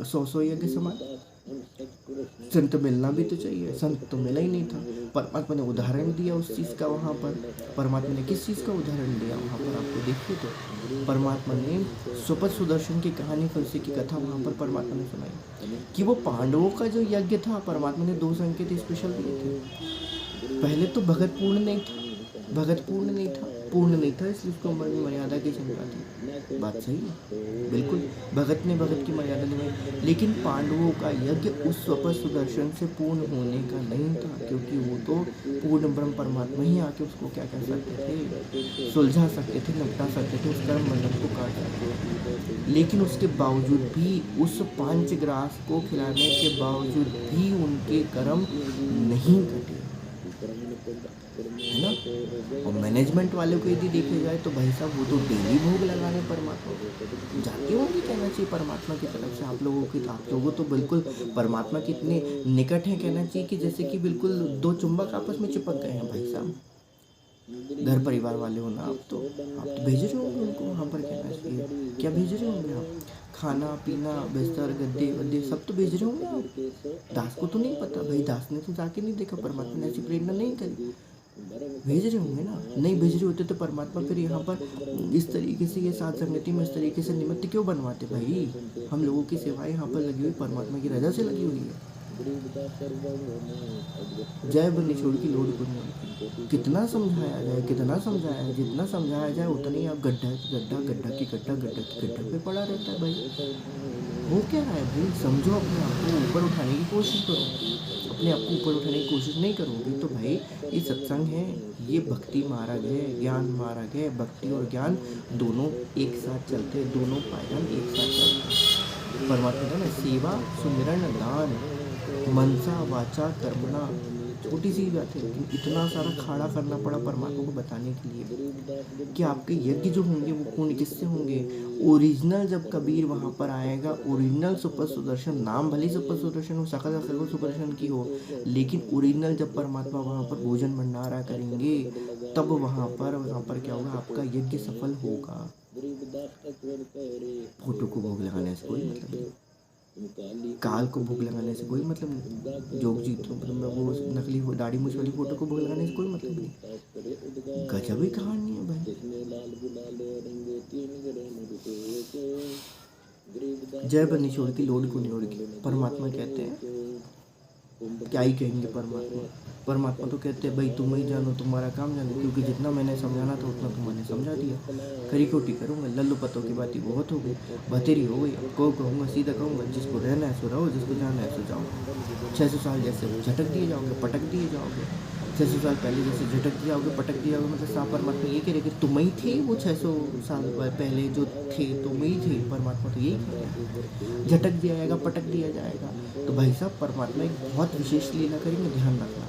सौ यज्ञ समान। संत मिलना भी तो चाहिए, संत तो मिला ही नहीं था। परमात्मा ने उदाहरण दिया उस चीज़ का वहाँ पर। परमात्मा ने किस चीज़ का उदाहरण दिया वहाँ पर आपको देखिए तो परमात्मा ने सुपथ सुदर्शन की कहानी फलसे की कथा वहाँ पर परमात्मा ने सुनाई कि वो पांडवों का जो यज्ञ था परमात्मा ने 2 संकेत स्पेशल दिए थे। पहले तो भगत पूर्ण नहीं था, भगत पूर्ण नहीं था, पूर्ण नहीं था, इसलिए उसको मर्यादा की शंका थी। बात सही है, बिल्कुल भगत ने भगत की मर्यादा निभाई, लेकिन पांडवों का यज्ञ उस स्वपर सुदर्शन से पूर्ण होने का नहीं था, क्योंकि वो तो पूर्ण ब्रह्म परमात्मा ही आके उसको क्या कर सकते थे, सुलझा सकते थे, निपटा सकते थे, उस कर्म बंधन को काट सकते थे। लेकिन उसके बावजूद भी उस 5 ग्रास को खिलाने के बावजूद भी उनके कर्म नहीं कटे, है ना। और मैनेजमेंट वाले को यदि देखे जाए तो भाई साहब वो तो डेली भोग लगाने परमात्मा जाते होंगे, कहना चाहिए परमात्मा की तरफ से आप लोगों की। आप लोगों तो बिल्कुल परमात्मा के इतने निकट हैं, कहना चाहिए कि जैसे कि बिल्कुल 2 चुंबक आपस में चिपक गए हैं भाई साहब। घर परिवार वाले हो ना आप तो भेज रहे होंगे उनको वहाँ पर, कहना चाहिए क्या भेज रहे होंगे आप, खाना पीना बिस्तर गद्दे वद्दे सब तो भेज रहे होंगे आप। दास को तो नहीं पता भाई, दास ने तो जाके नहीं देखा, परमात्मा ने ऐसी प्रेरणा नहीं करी। भेज रहे होंगे ना, नहीं भेज रहे होते तो परमात्मा फिर यहाँ पर इस तरीके से ये साथ संगति में इस तरीके से निमित्त क्यों बनवाते भाई। हम लोगों की सेवाएं यहाँ पर लगी हुई परमात्मा की रजा से लगी हुई है। जय बन्नी छोड़ की लोड को कितना समझाया जाए, कितना समझाया है, जितना समझाया जाए उतना ही आप गड्ढा गड्ढा गड्ढा की गड्ढा गड्ढा की गड्ढा पे पड़ा रहता है भाई। हो क्या रहा है भाई, समझो, अपने आप को ऊपर उठाने की कोशिश करो। अपने आप को ऊपर उठाने की कोशिश नहीं करोगे तो भाई ये सत्संग है, ये भक्ति मार्ग है, ज्ञान मार्ग है। भक्ति और ज्ञान दोनों एक साथ चलते हैं, दोनों पायदान एक साथ चलते हैं। परमात्मा का ना सेवा सुमिरन दान मनसा वाचा कर्मणा, छोटी सी बात है लेकिन इतना सारा खाड़ा करना पड़ा परमात्मा को बताने के लिए कि आपके यज्ञ जो होंगे वो कौन किससे होंगे। ओरिजिनल जब कबीर वहाँ पर आएगा, ओरिजिनल सुपर सुदर्शन, नाम भले सुपर सुदर्शन हो, सकल सकल सुदर्शन की हो, लेकिन ओरिजिनल जब परमात्मा वहाँ पर भोजन भंडारा करेंगे तब वहाँ पर क्या होगा, आपका यज्ञ सफल होगा। फोटो को भोग लगाने से कोई मतलब नहीं, काल को भोग लगाने से कोई मतलब नहीं, जोग जी तो मतलब वो नकली दाढ़ी मूछ वाली फोटो को भोग लगाने से कोई मतलब नहीं। गजब ही कहानी है भाई। जय बन्नी छोड़ की लोड को निरोड़ की, परमात्मा कहते हैं क्या ही कहेंगे परमात्मा। परमात्मा तो कहते हैं भाई तुम ही जानो, तुम्हारा काम जानो, क्योंकि जितना मैंने समझाना था उतना तुमने समझा दिया। खरी खोटी करूँगा, लल्लू पतों की बातें बहुत हो गई, बतेरी हो गई। अब को कहूँगा सीधा कहूँगा, जिसको रहना है सो रहो, जिसको जाना है सो जाओ। 600 साल जैसे वो झटक दिए जाओगे, पटक दिए जाओगे। 600 साल पहले जैसे झटक दिया जाओगे, पटक दिया जाओगे, मतलब साफ परमात्मा ये कह रहे कि तुम ही थे वो 600 साल पहले जो थे, तुम ही थे। परमात्मा तो यही कह रहे, झटक दिया जाएगा, पटक दिया जाएगा। तो भाई साहब परमात्मा एक बहुत विशेष लीला करेंगे, ध्यान रखना।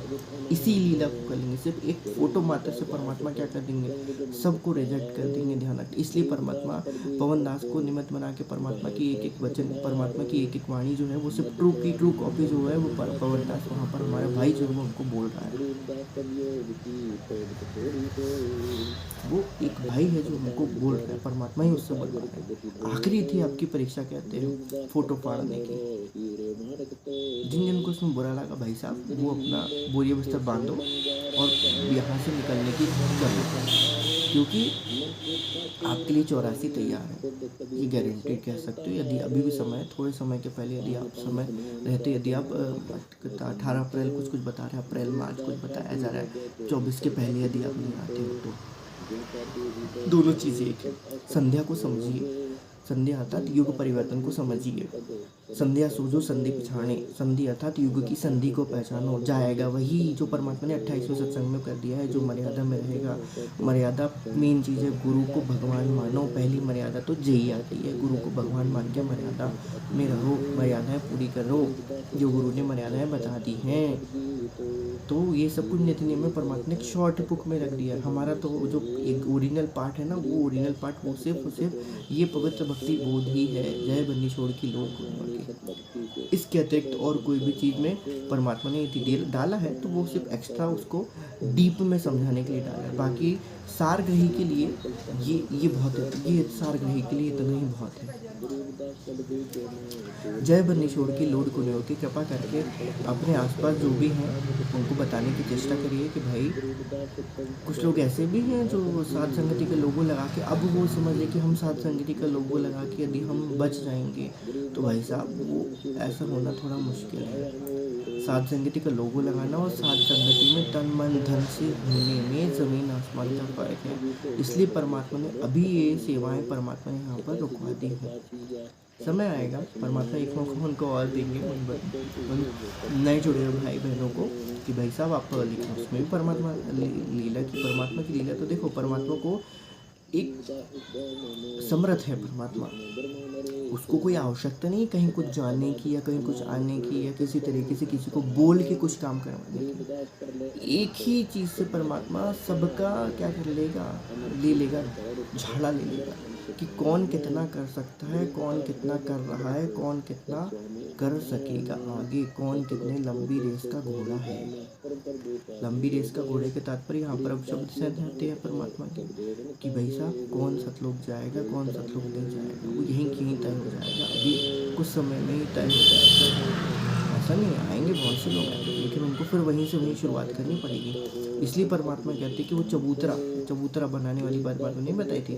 इसी लीला को करेंगे, सिर्फ एक फोटो मात्र से परमात्मा क्या कर देंगे, सबको रिजेक्ट कर देंगे, ध्यान रखना। इसलिए परमात्मा पवन दास को निमित्त बना के परमात्मा की एक एक वचन, परमात्मा की एक एक वाणी जो है वो सिर्फ ट्रू की ट्रू कॉपी जो है वो पवन दास वहाँ पर हमारे भाई जो है वो हमको बोल रहा है। वो एक भाई है जो हमको बोल रहा है, परमात्मा ही उससे बोल रहा है। आखिरी थी आपकी परीक्षा कहते हैं फोटो फाड़ने की। जिन जिन को उसमें बुरा लगा भाई साहब वो अपना बोरिया बिस्तर बांधो और यहाँ से निकलने की करो, क्योंकि आपके लिए 84 तैयार है, ये गारंटी कह सकते हो। यदि अभी भी समय, थोड़े समय के पहले यदि आप समय रहते, यदि आप 18 अप्रैल कुछ बता रहे हैं, अप्रैल में आज कुछ बताया जा रहा है, 24 के पहले यदि आप नहीं आते हो तो दोनों चीज़ें एक है। संध्या को समझिए, संध्या अर्थात युग परिवर्तन को समझिए। संध्या सूझो संधि पिछाने, संधि अर्थात युग की संधि को पहचानो। जाएगा वही जो परमात्मा ने 28वें सत्संग में कर दिया है, जो मर्यादा में रहेगा। मर्यादा मेन चीज़ है, गुरु को भगवान मानो। पहली मर्यादा तो यही आती है, गुरु को भगवान मान के मर्यादा में रहो, मर्यादाएं पूरी करो जो गुरु ने मर्यादाएं बता दी हैं। तो ये सब कुछ नित्य नियम में परमात्मा ने एक शॉर्ट बुक में रख दिया है। हमारा तो जो एक ओरिजिनल पार्ट है ना, वो ओरिजिनल पार्ट वो सिर्फ ये पवित्र भक्ति बोध ही है। जय बन्नी छोड़ की लोग के, इसके अतिरिक्त और कोई भी चीज़ में परमात्मा ने डिटेल डाला है तो वो सिर्फ एक्स्ट्रा उसको डीप में समझाने के लिए डाला है। बाकी सारग्रही के लिए ये बहुत है, ये सारग्रही के लिए इतना ही बहुत है। जय बन्नी छोड़ की लोड को की कृपा करके अपने आसपास जो भी हैं उनको बताने की चेष्टा करिए कि भाई कुछ लोग ऐसे भी हैं जो साध संगति के लोगो लगा के, अब वो समझ ले कि हम साध संगति का लोगो लगा के यदि हम बच जाएंगे तो भाई साहब वो ऐसा होना थोड़ा मुश्किल है। साध संगति का लोगो लगाना और साध संगति में तन मन धन से होने में ज़मीन आसमान का फर्क है। इसलिए परमात्मा ने अभी ये सेवाएं परमात्मा ने यहाँ पर रुकवा दी है। समय आएगा परमात्मा एक मौका उनको और देंगे उन नए जुड़े हुए भाई बहनों को कि भाई साहब आप लिखें। उसमें भी परमात्मा लीला की, परमात्मा की लीला तो देखो, परमात्मा को एक समर्थ है परमात्मा, उसको कोई आवश्यकता नहीं कहीं कुछ जानने की या कहीं कुछ आने की या किसी तरीके से किसी को बोल के कुछ काम करवाने की। एक ही चीज़ से परमात्मा सबका क्या कर लेगा, ले लेगा, झाड़ा ले लेगा कि कौन कितना कर सकता है, कौन कितना कर रहा है, कौन कितना कर सकेगा आगे, कौन कितने लंबी रेस का घोड़ा है। लंबी रेस का घोड़े के तात्पर्य यहाँ पर अब शब्द से आते हैं परमात्मा के कि भाई साहब कौन सतलोक जाएगा, कौन सतलोक नहीं जाएगा, वो यहीं कहीं तय हो जाएगा। अभी कुछ समय में ही तय हो जाएगा। ऐसा नहीं आएंगे बहुत से लोग आएंगे, लेकिन उनको फिर वहीं से वहीं शुरुआत करनी पड़ेगी। इसलिए परमात्मा कहते हैं कि वो चबूतरा बनाने वाली बात नहीं बताई थी।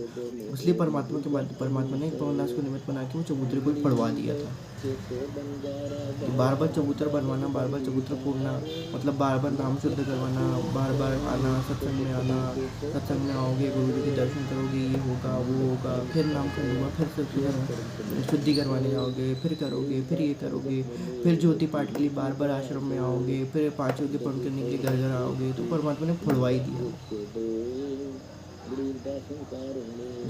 इसलिए परमात्मा के बाद परमात्मा ने पवनदास को निमित्त बना के वो चबूतरे को पढ़वा दिया था कि बार बार चबूतरा बनवाना, बार बार चबूतरा फोड़ना, मतलब बार बार नाम शुद्ध करवाना, बार बार आना, सत्संग में आना, सत्संग में आओगे गुरु जी के दर्शन करोगे, ये होगा वो होगा, फिर नाम करूँगा, फिर शुद्धि करवाने जाओगे, फिर करोगे, फिर ये करोगे, फिर ज्योति पाठ के लिए बार बार आश्रम में आओगे, फिर 5 बजे पढ़ करने के लिए घर घर आओगे। तो परमात्मा ने फुड़वा ही दिया।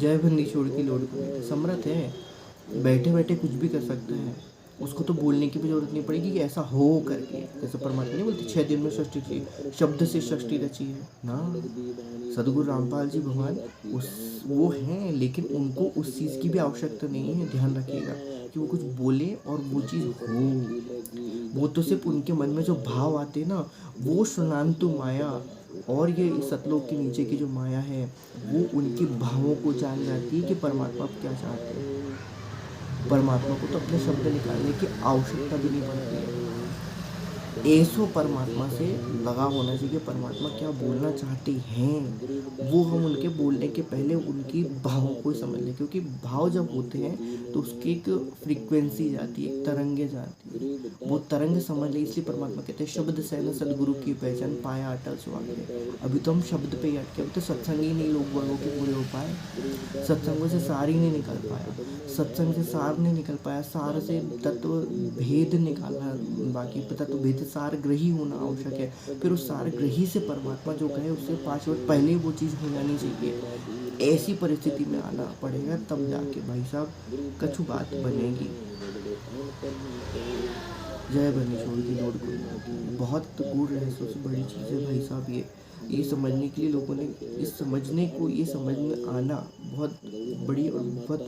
जय बन्नी छोड़ की लोड को समर्थ है, बैठे बैठे कुछ भी कर सकता है, उसको तो बोलने की भी जरूरत नहीं पड़ेगी कि ऐसा हो करके। जैसे परमात्मा नहीं बोलते 6 दिन में सृष्टि की, शब्द से सृष्टि रची है ना। सदगुरु रामपाल जी भगवान वो हैं, लेकिन उनको उस चीज़ की भी आवश्यकता नहीं है। ध्यान रखिएगा कि वो कुछ बोले और वो चीज़ हो, वो तो सिर्फ उनके मन में जो भाव आते ना, वो सुनांतु माया और ये सतलोक के नीचे की जो माया है वो उनके भावों को जान जाती है कि परमात्मा आप क्या चाहते हैं। परमात्मा को तो अपने शब्द निकालने की आवश्यकता भी नहीं पड़ती है। ऐसो परमात्मा से लगा होना चाहिए, परमात्मा क्या बोलना चाहते हैं वो हम उनके बोलने के पहले उनकी भावों को समझ लें, क्योंकि भाव जब होते हैं तो उसकी एक फ्रीक्वेंसी जाती है, एक तरंगे जाती है, वो तरंग समझ ले। इसलिए परमात्मा कहते हैं शब्द से न सदगुरु की पहचान पाया अटल सुहागे। अभी तो हम शब्द पे ही अटके, अभी तो सत्संग ही नहीं लोगों के पूरे हो पाए, सत्संगों से सार ही नहीं निकल पाया, सत्संग से सार नहीं निकल पाया, सार से तत्व भेद निकालना बाकी, तत्व भेद सार ग्रही होना आवश्यक है। फिर उस सार ग्रही से परमात्मा जो कहे उससे 5 वर्ष पहले वो चीज़ हो जानी चाहिए। ऐसी परिस्थिति में आना पड़ेगा, तब जाके भाई साहब कछु बात बनेगी। जय बन्नी छोड़ की लोड को बहुत गूढ़ रहस्यों से बड़ी चीज़ है भाई साहब। ये समझने के लिए लोगों ने ये समझ में आना बहुत बड़ी और बहुत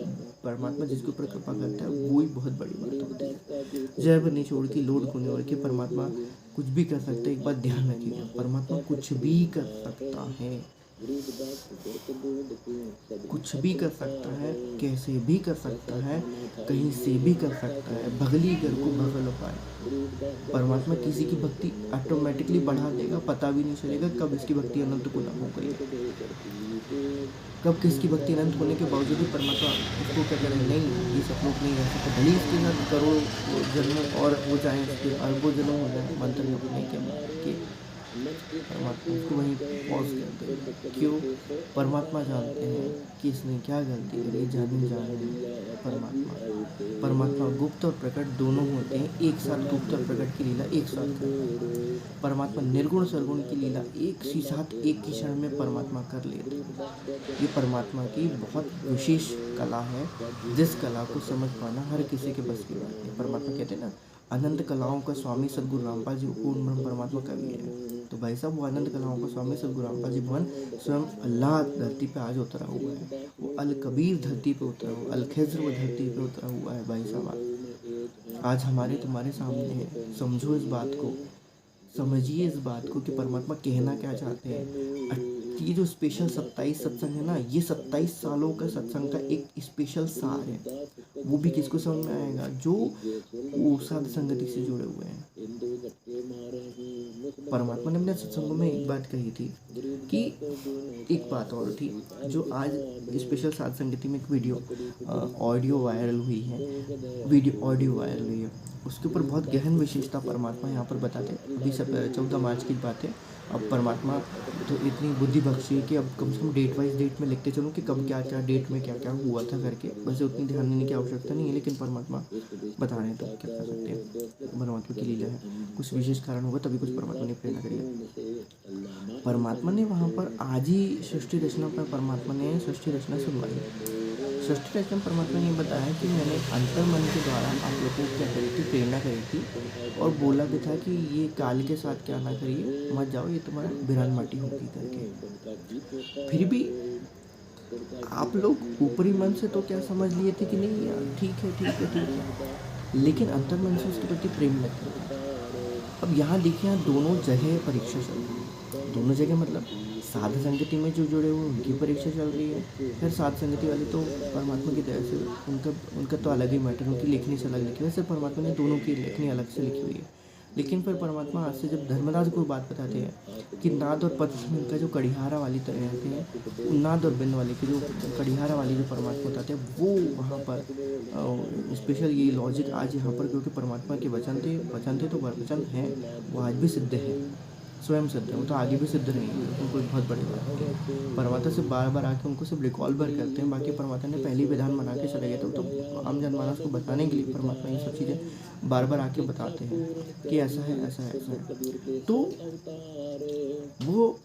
परमात्मा जिसके ऊपर कृपा करता है वो ही बहुत बड़ी बात होती है। जय बन्नी छोड़ की लोड को निवर के परमात्मा कुछ भी कर सकता है। एक बात ध्यान रखिएगा, परमात्मा कुछ भी कर सकता है, कुछ भी कर सकता है, कैसे भी कर सकता है, कहीं से भी कर सकता है। भगली घर को भगल पाए। परमात्मा किसी की भक्ति ऑटोमेटिकली बढ़ा देगा, पता भी नहीं चलेगा कब इसकी भक्ति अनंत को न हो गई, कब किसकी भक्ति अनंत होने के बावजूद भी परमात्मा उसको क्या करें, नहीं ये सब लोग नहीं रह सकते, भले इसके साथ करोड़ जन्म और हो जाए, इसके अरबों जन्म हो जाए, मंत्र नहीं के परमात्मा उसको वहीं पॉज कर देगा। क्यों? परमात्मा जानते हैं कि इसने क्या गलती करी, जाने जाने परमात्मा परमात्मा गुप्त और प्रकट दोनों होते हैं, एक साथ गुप्त और प्रकट की लीला एक साथ करता है। परमात्मा निर्गुण सरगुण की लीला एक ही साथ एक ही क्षण में परमात्मा कर लेते हैं। ये परमात्मा की बहुत विशेष कला है, जिस कला को समझ पाना हर किसी के बस की बात नहीं। परमात्मा कहते हैं ना, अनंत कलाओं का स्वामी सदगुरु रामपाल जी पूर्ण ब्रह्म परमात्मा कवि है। तो भाई साहब, वो अनंत कलाओं का स्वामी सदगुरु रामपाल जी भगवान स्वयं अल्लाह धरती पे आज उतरा हुआ है। वो अल कबीर धरती पे उतरा हुआ, अल खिज्र वो धरती पे उतरा हुआ है। भाई साहब, आज हमारे तुम्हारे सामने है। समझो इस बात को, समझिए इस बात को कि परमात्मा कहना क्या चाहते हैं। ये जो स्पेशल 27 सत्संग है ना, ये 27 सालों का सत्संग का एक स्पेशल सार है। वो भी किसको समझ में आएगा? जो वो साध संगति से जुड़े हुए हैं। परमात्मा ने अपने सत्संगों में एक बात कही थी कि एक बात और थी, जो आज स्पेशल साध संगति में एक वीडियो ऑडियो वायरल हुई है, वीडियो ऑडियो वायरल हुई है। उसके ऊपर बहुत गहन विशेषता परमात्मा यहाँ पर बताते हैं। अभी सब 14 मार्च की बात है। अब परमात्मा तो इतनी बुद्धि बख्शी है कि अब कम से कम डेट वाइज डेट में लिखते चलूँ कि कब क्या क्या डेट में क्या क्या हुआ था करके। वैसे उतनी ध्यान देने की आवश्यकता नहीं है, लेकिन परमात्मा बता रहे हैं तो क्या कर सकते हैं। परमात्मा की लीला है, कुछ विशेष कारण होगा तभी कुछ परमात्मा ने प्रेरणा करी है। परमात्मा ने वहाँ पर आज ही सृष्टि रचना पर परमात्मा ने सृष्टि रचना सुनवाई। सृष्टि रचना परमात्मा ने बताया कि मैंने अंतर मन के द्वारा आप लोगों को क्या करी थी, प्रेरणा करी थी और बोला भी था कि ये काल के साथ क्या ना करिए, मत जाओ, ये तुम्हारा बिरान माटी होगी करके। फिर भी आप लोग ऊपरी मन से तो क्या समझ लिए थे कि नहीं यार ठीक है ठीक है ठीक है, लेकिन अंतर मन से उसके प्रति प्रेम न किया। अब यहाँ देखिए, यहाँ दोनों जगह परीक्षा चल रही है। दोनों जगह मतलब साध संगति में जो जुड़े हुए उनकी परीक्षा चल रही है। फिर साध संगति वाले तो परमात्मा की दया से उनका तो अलग ही मैटर, उनकी लेखनी से अलग लिखी हुई है। सिर्फ परमात्मा ने दोनों की लेखनी अलग से लिखी हुई है। लेकिन फिर परमात्मा आज से जब धर्मराज को बात बताते हैं कि नाद और पद में इनका जो कड़िहारा वाली तरह रहते हैं, नाद और बिंद वाले की जो कड़िहारा वाली जो परमात्मा बताते हैं, वो वहाँ पर स्पेशल ये लॉजिक आज यहाँ पर, क्योंकि परमात्मा के वचन थे तो वचन हैं, वो आज भी सिद्ध है, स्वयं सिद्ध है। वो तो आगे भी सिद्ध नहीं है, उसमें कोई बहुत बड़ी बात नहीं है। परमात्मा से बार बार आके उनको सिर्फ रिकॉल भर करते हैं। बाकी परमात्मा ने पहले विधान बना के चले गए थे, तो आम जनमानस को बताने के लिए परमात्मा ये सब चीज़ें बार बार आके बताते हैं कि ऐसा है ऐसा है ऐसा है। तो वो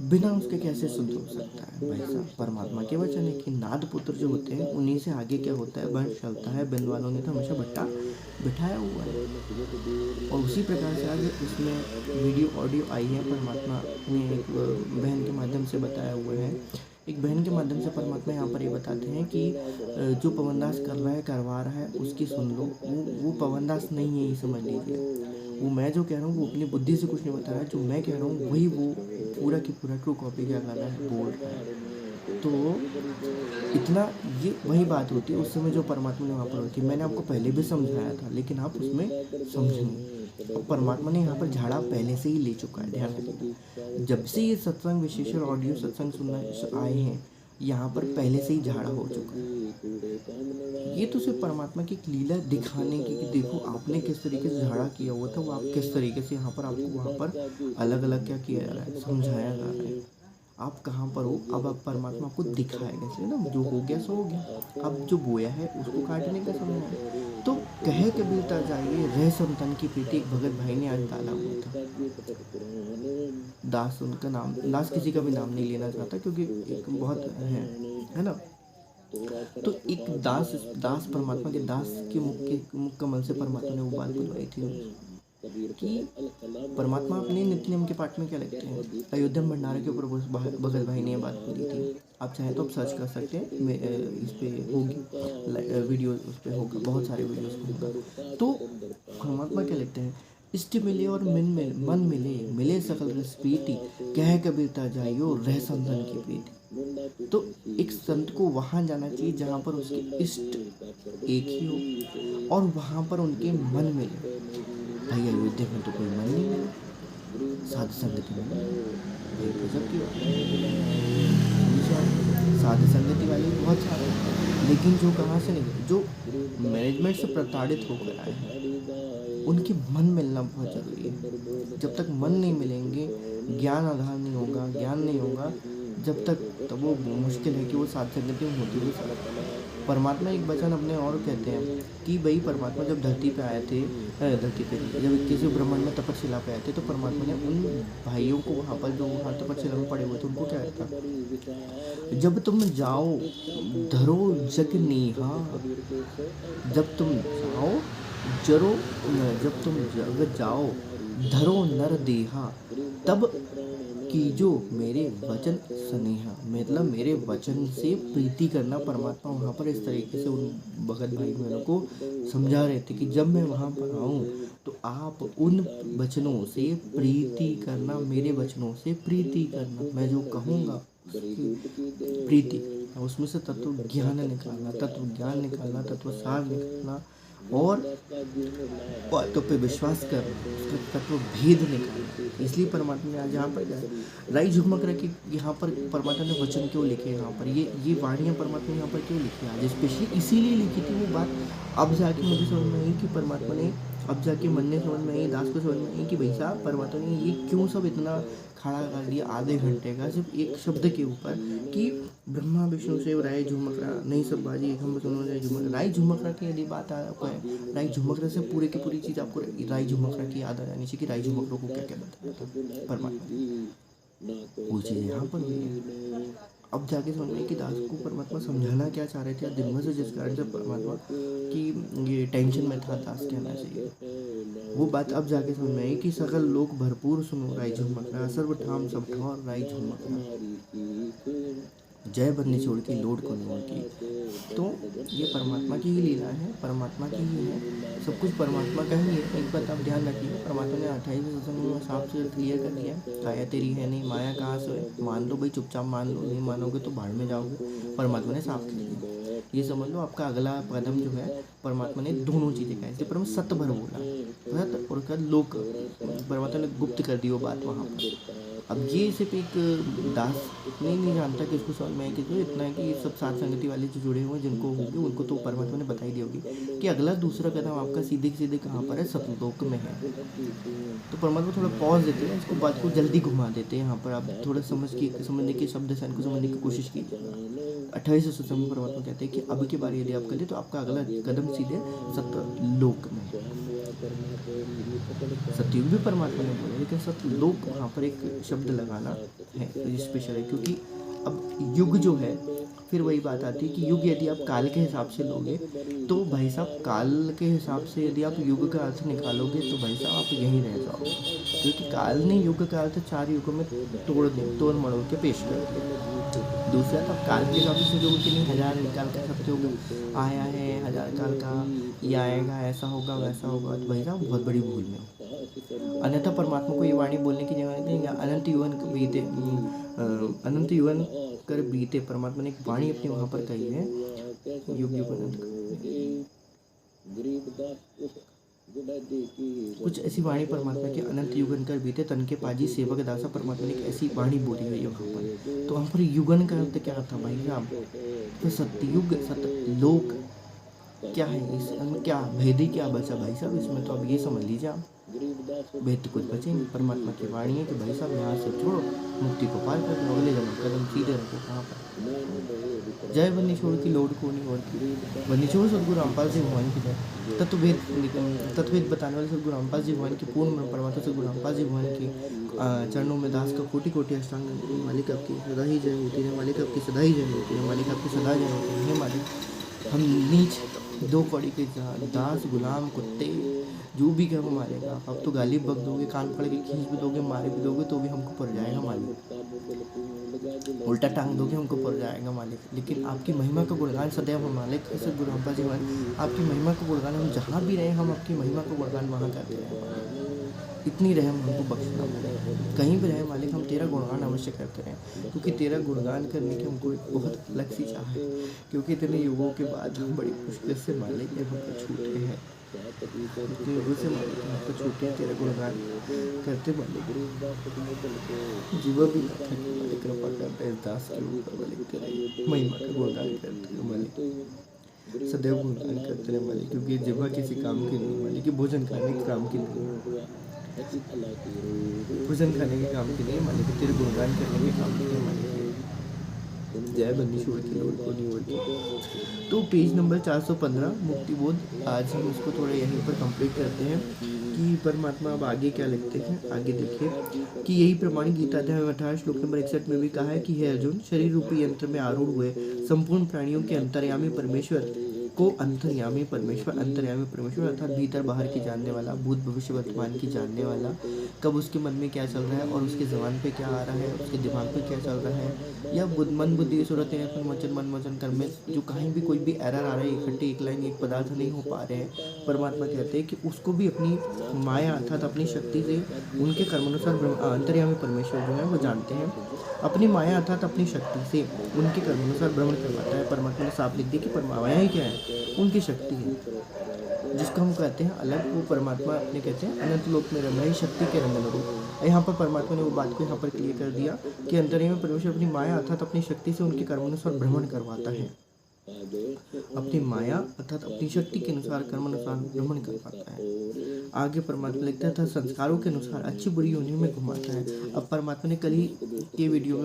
बिना उसके कैसे शुद्ध हो सकता है? भाई साहब, परमात्मा के वचन है कि नाद पुत्र जो होते हैं उन्हीं से आगे क्या होता है, वंश चलता है। बिंद वालों ने तो हमेशा भट्टा बिठाया हुआ है। और उसी प्रकार से आज इसमें वीडियो ऑडियो आई है, परमात्मा ने एक बहन के माध्यम से बताया हुआ है। एक बहन के माध्यम से परमात्मा यहाँ पर ये बताते हैं कि जो पवनदास कर रहा है, करवा रहा है, उसकी सुन लो। वो पवनदास नहीं है, ये समझ लीजिए। वो मैं जो कह रहा हूँ वो अपनी बुद्धि से कुछ नहीं बता रहा है, जो मैं कह रहा हूँ वही वो पूरा की पूरा ट्रू कॉपी क्या कर रहा है, बोल रहा है। तो इतना ये वही बात होती है उस समय जो परमात्मा ने वहाँ पर होती है। मैंने आपको पहले भी समझाया था, लेकिन आप उसमें समझे नहीं। तो परमात्मा ने यहाँ पर झाड़ा पहले से ही ले चुका है, ध्यान रखिएगा। जब से ये सत्संग विशेषण ऑडियो सत्संग सुनना आए हैं, यहाँ पर पहले से ही झाड़ा हो चुका है। ये तो सिर्फ परमात्मा की एक लीला दिखाने की कि देखो आपने किस तरीके से झाड़ा किया हुआ था, वो आप किस तरीके से यहाँ पर आपको वहाँ पर अलग अलग क्या किया जा रहा है, समझाया जा रहा है। आप कहाँ पर हो, अब आप परमात्मा को दिखाएगा, इसलिए ना जो हो गया सो हो गया। अब जो बोया है उसको काटने का समय है। तो कहे कबीरता जाइए रह संतन की प्रीति, एक भगत भाई ने आज डाला हुआ था। दास उनका नाम, दास किसी का भी नाम नहीं लेना चाहता क्योंकि एक बहुत है ना। तो एक दास परमात्मा के दास के मुख कमल से परमात्मा ने वो बात बुलवाई थी कि परमात्मा अपने नित्य नियम के पाठ में क्या लिखते हैं। अयोध्या भंडारे के ऊपर भगत भाई ने ये बात बोली थी। आप चाहें तो आप सर्च कर सकते हैं, इस पे होगी वीडियो, उस पे होगा, बहुत सारे वीडियोस पे होगा। तो परमात्मा क्या लिखते हैं, इष्ट मिले और मन मिले सकल रस प्रीति, कह कबीरता जाइयो रह संतन की प्रीति। तो एक संत को वहाँ जाना चाहिए जहाँ पर उसके इष्ट एक ही हो और वहाँ पर उनके मन मिले। भाई अयोध्या में तो कोई मन नहीं मिला, साध संगति में भाई गजब की बात है। साध संगति वाले बहुत सारे, लेकिन जो कहाँ से नहीं, जो मैनेजमेंट से प्रताड़ित होकर आए हैं, उनके मन मिलना बहुत ज़रूरी है। जब तक मन नहीं मिलेंगे, ज्ञान आधार नहीं होगा, ज्ञान नहीं होगा, जब तक तब वो मुश्किल है कि वो साथ संगति में होती हुई परमात्मा एक वचन अपने और कहते हैं कि भाई परमात्मा जब धरती पे आए थे, धरती पे जब किसी ब्रह्मांड में तपस्या पे आए थे, तो परमात्मा ने उन भाइयों को वहाँ पर जो वहाँ तपस्या में पड़े हुए थे उनको क्या कहता, जब तुम जाओ धरो जग नीहा, जब तुम जाओ जरो जब तुम जग जाओ धरो नर देहा, तब कीजो मेरे वचन स्नेहा। मतलब मेरे वचन से प्रीति करना। परमात्मा वहाँ पर इस तरीके से उन भगत भाई बहनों को समझा रहे थे कि जब मैं वहाँ पर आऊँ तो आप उन वचनों से प्रीति करना, मेरे वचनों से प्रीति करना। मैं जो कहूँगा प्रीति, उसमें से तत्व ज्ञान निकालना, तत्व ज्ञान निकालना, तत्व सार निकालना और बातों पे विश्वास करना, उसका तत्व भेद निकालना। इसलिए परमात्मा ने आज यहाँ पर राई झुकमक रखी। यहाँ पर परमात्मा ने वचन क्यों लिखे, यहाँ पर ये वाणियाँ परमात्मा ने यहाँ पर क्यों लिखी आज स्पेशली इसीलिए लिखी थी। वो बात अब जाके मुझे समझ में आई कि परमात्मा ने, अब जाके मन ने समझ में आई, दास को समझ में आई कि भाई साहब परमात्मा ने ये क्यों सब इतना खड़ा कर दिया आधे घंटे का सिर्फ एक शब्द के ऊपर कि ब्रह्मा विष्णु शिव राय झुमकरा नहीं सब बाजी हम सुनो राय झुमकरा की यदि बात आपको है, राय झुमकरा से पूरे की पूरी चीज़ आपको राय झुमकरा की याद आ जानी चाहिए कि राय झुमकरों को क्या क्या बताया था परमात्मा। वो चीज़ यहाँ पर हुई है। अब जाके समझ में कि दास को परमात्मा समझाना क्या चाह रहे थे दिन भर से, जिस कारण से परमात्मा की ये टेंशन में था दास कहना चाहिए, वो बात अब जाके समझ में आई कि सकल लोग भरपूर सुनो राय झुमकरा, सर्व ठाम सब ठौर राय झुमकरा, जय बन्नी छोड़ की लोड को निमोड़ की। तो ये परमात्मा की ही लीला है, परमात्मा की ही है, सब कुछ परमात्मा का ही है। एक बात आप ध्यान रखिए, परमात्मा ने 28वें सत्संग में साफ से क्लियर कर दिया, काया तेरी है नहीं, माया कहाँ से है, मान लो भाई चुपचाप मान लो, नहीं मानोगे तो भाड़ में जाओगे। परमात्मा ने साफ कर दिया, ये समझ लो आपका अगला कदम जो है परमात्मा ने दोनों चीज़ें कहा। इसलिए पर सत्य भर बोला सत्य और कर लोक, परमात्मा ने गुप्त कर दी वो बात वहाँ पर। अब ये सिर्फ एक दास नहीं जानता कि इसको समझ में आए कि जो इतना है कि ये सब साथ संगति वाले जो जुड़े हुए जिनको होंगे उनको तो परमात्मा ने बताई दी होगी कि अगला दूसरा कदम आपका सीधे सीधे कहाँ पर है, सतलोक में है। तो परमात्मा थोड़ा पॉज देते हैं, इसको बात को जल्दी घुमा देते हैं। यहाँ पर आप थोड़ा समझने के शब्द से इनको समझने की कोशिश कीजिएगा। 28वें सत्संग में परमात्मा कहते हैं कि अब की बार यदि आप करें तो आपका अगला कदम सीधे सतलोक में है। सतयुग भी परमात्मा ने बोला, लेकिन सतलोक वहाँ पर एक शब्द लगाना है तो स्पेशल है, क्योंकि अब युग जो है फिर वही बात आती है कि युग यदि आप काल के हिसाब से लोगे तो भाई साहब काल के हिसाब से यदि आप युग का अर्थ निकालोगे तो भाई साहब आप यहीं रह जाओगे, क्योंकि काल ने युग का अर्थ 4 युगों में तोड़ मड़ोड़ के पेश कर दिया। दूसरा तो काल के हिसाब से जो कि नहीं 1000 निकाल कर सकते हो, आया है 1000 काल का, ये आएगा ऐसा होगा वैसा होगा, तो भाई साहब बहुत बड़ी भूल में। अन्यथा परमात्मा को ये वाणी बोलने की जगह नहीं, अनंत युवन बीते, अनंत युवन कर बीते, परमात्मा ने एक वाणी अपनी वहाँ पर कही है, युग युग कुछ ऐसी वाणी परमात्मा के अनंत युगन कर बीते तन के पाजी सेवक दासा, परमात्मा ने एक ऐसी वाणी बोली हुई है वहाँ पर। तो वहाँ पर युगन का अर्थ क्या था भाई साहब, तो सतयुग सतलोक क्या है, इसमें क्या भेद ही क्या बचा भाई साहब, इसमें तो अब ये समझ लीजिए आप भेद तो कुछ बचे नहीं। परमात्मा की वाणी है कि भाई साहब यहाँ से छोड़ो, मुक्ति को पार कर लो, अगले जन्म कदम सीधे रखो कहाँ पर। जय बन्नी छोड़ की लोड को नहीं और की, बन्नी छोड़ सदगुरु रामपाल जी भगवान की जय। तत्ववेद बताने वाले सदगुरु रामपाल जी भगवान की पूर्ण परमात्मा सदगुरु रामपाल जी भगवान की चरणों में दास का कोटि कोटि अष्टांग मालिक आपकी सदा ही जय होती है, मालिक आपकी सदा ही जय होती है, मालिक आपकी सदा जय होती है। मालिक हम नीच 2 कौड़ी के दास गुलाम कुत्ते जो भी कहो मारेगा, अब तो गाली बक दोगे, कान पड़ के खींच भी दोगे, मारे भी दोगे तो भी हमको पड़ जाएगा मालिक, उल्टा टांग दोगे हमको पड़ जाएगा मालिक। लेकिन आपकी महिमा का गुणगान सदैव हम मालिक ऐसे गुरु रामपाल जी आपकी महिमा का गुणगान हम जहाँ भी रहे हम आपकी महिमा का गुणगान वहाँ करते रहे। इतनी रहम हमको बख्शना, कहीं भी रहे मालिक हम तेरा गुणगान अवश्य करते रहें, क्योंकि तेरा गुणगान करने की हमको एक बहुत अलग सी चाह है, क्योंकि इतने युगों के बाद हम बड़ी मुश्किल से मालिक हम पर छूटे हैं, युगों से मालिक हम पर छूटे हैं, तेरा गुणगान करते मालिक जीवा भी मालिक कृपा करते दास के ऊपर मालिक तेरा महिमा का गुणगान करते मालिक। सदैव गुणगान करते रहने वाले, क्योंकि जिह्वा किसी काम की नहीं, मालिक कि भोजन खाने के काम की नहीं, भोजन खाने के काम की नहीं मालिक, तेरे गुणगान करने के काम की है मालिक। जय बंदी छोड़ के लोड को नहीं ओढ़। तो पेज नंबर 415 मुक्ति बोध, आज हम इसको थोड़ा यहीं पर कंप्लीट करते हैं कि परमात्मा अब आगे क्या लिखते हैं। आगे देखिए कि यही प्रमाण गीता अध्याय 18 श्लोक नंबर 61 में भी कहा है कि हे अर्जुन, शरीर रूपी यंत्र में आरूढ़ हुए संपूर्ण प्राणियों के अंतर्यामी परमेश्वर को, अंतर्यामी परमेश्वर, अंतर्यामी परमेश्वर अर्थात भीतर बाहर की जानने वाला, भूत भविष्य वर्तमान की जानने वाला, कब उसके मन में क्या चल रहा है और उसके जबान पे क्या आ रहा है, उसके दिमाग पे क्या चल रहा है, या मन बुद्धि सूरत मन वचन कर्म में जो कहीं भी कोई भी एरर आ रहा है, इकट्ठे एक लाइन एक पदार्थ नहीं हो पा रहे हैं, परमात्मा कहते हैं कि उसको भी अपनी माया अर्थात अपनी शक्ति से उनके कर्मानुसार अंतर्यामी परमेश्वर जो है वो जानते हैं, अपनी माया अर्थात अपनी शक्ति से उनके कर्मानुसार भ्रमण करवाता है। परमात्मा ने साफ लिख दिया कि माया ही क्या है, उनकी शक्ति है, जिसको हम कहते हैं अलग, वो परमात्मा अपने कहते हैं अनंत लोक में रंग है, शक्ति के रंग अनुरूप। यहाँ पर परमात्मा ने वो बात को यहाँ पर क्लियर कर दिया कि अंतर्यामी परमेश्वर अपनी माया अर्थात अपनी शक्ति से उनके कर्मानुसार भ्रमण करवाता है, अपनी माया अर्थात अपनी शक्ति के अनुसार कर्मानुसार भ्रमण करवाता है। आगे परमात्मा लिखता था संस्कारों के अनुसार अच्छी बुरी योनियों में घुमाता है। अब परमात्मा ने कल ही के वीडियो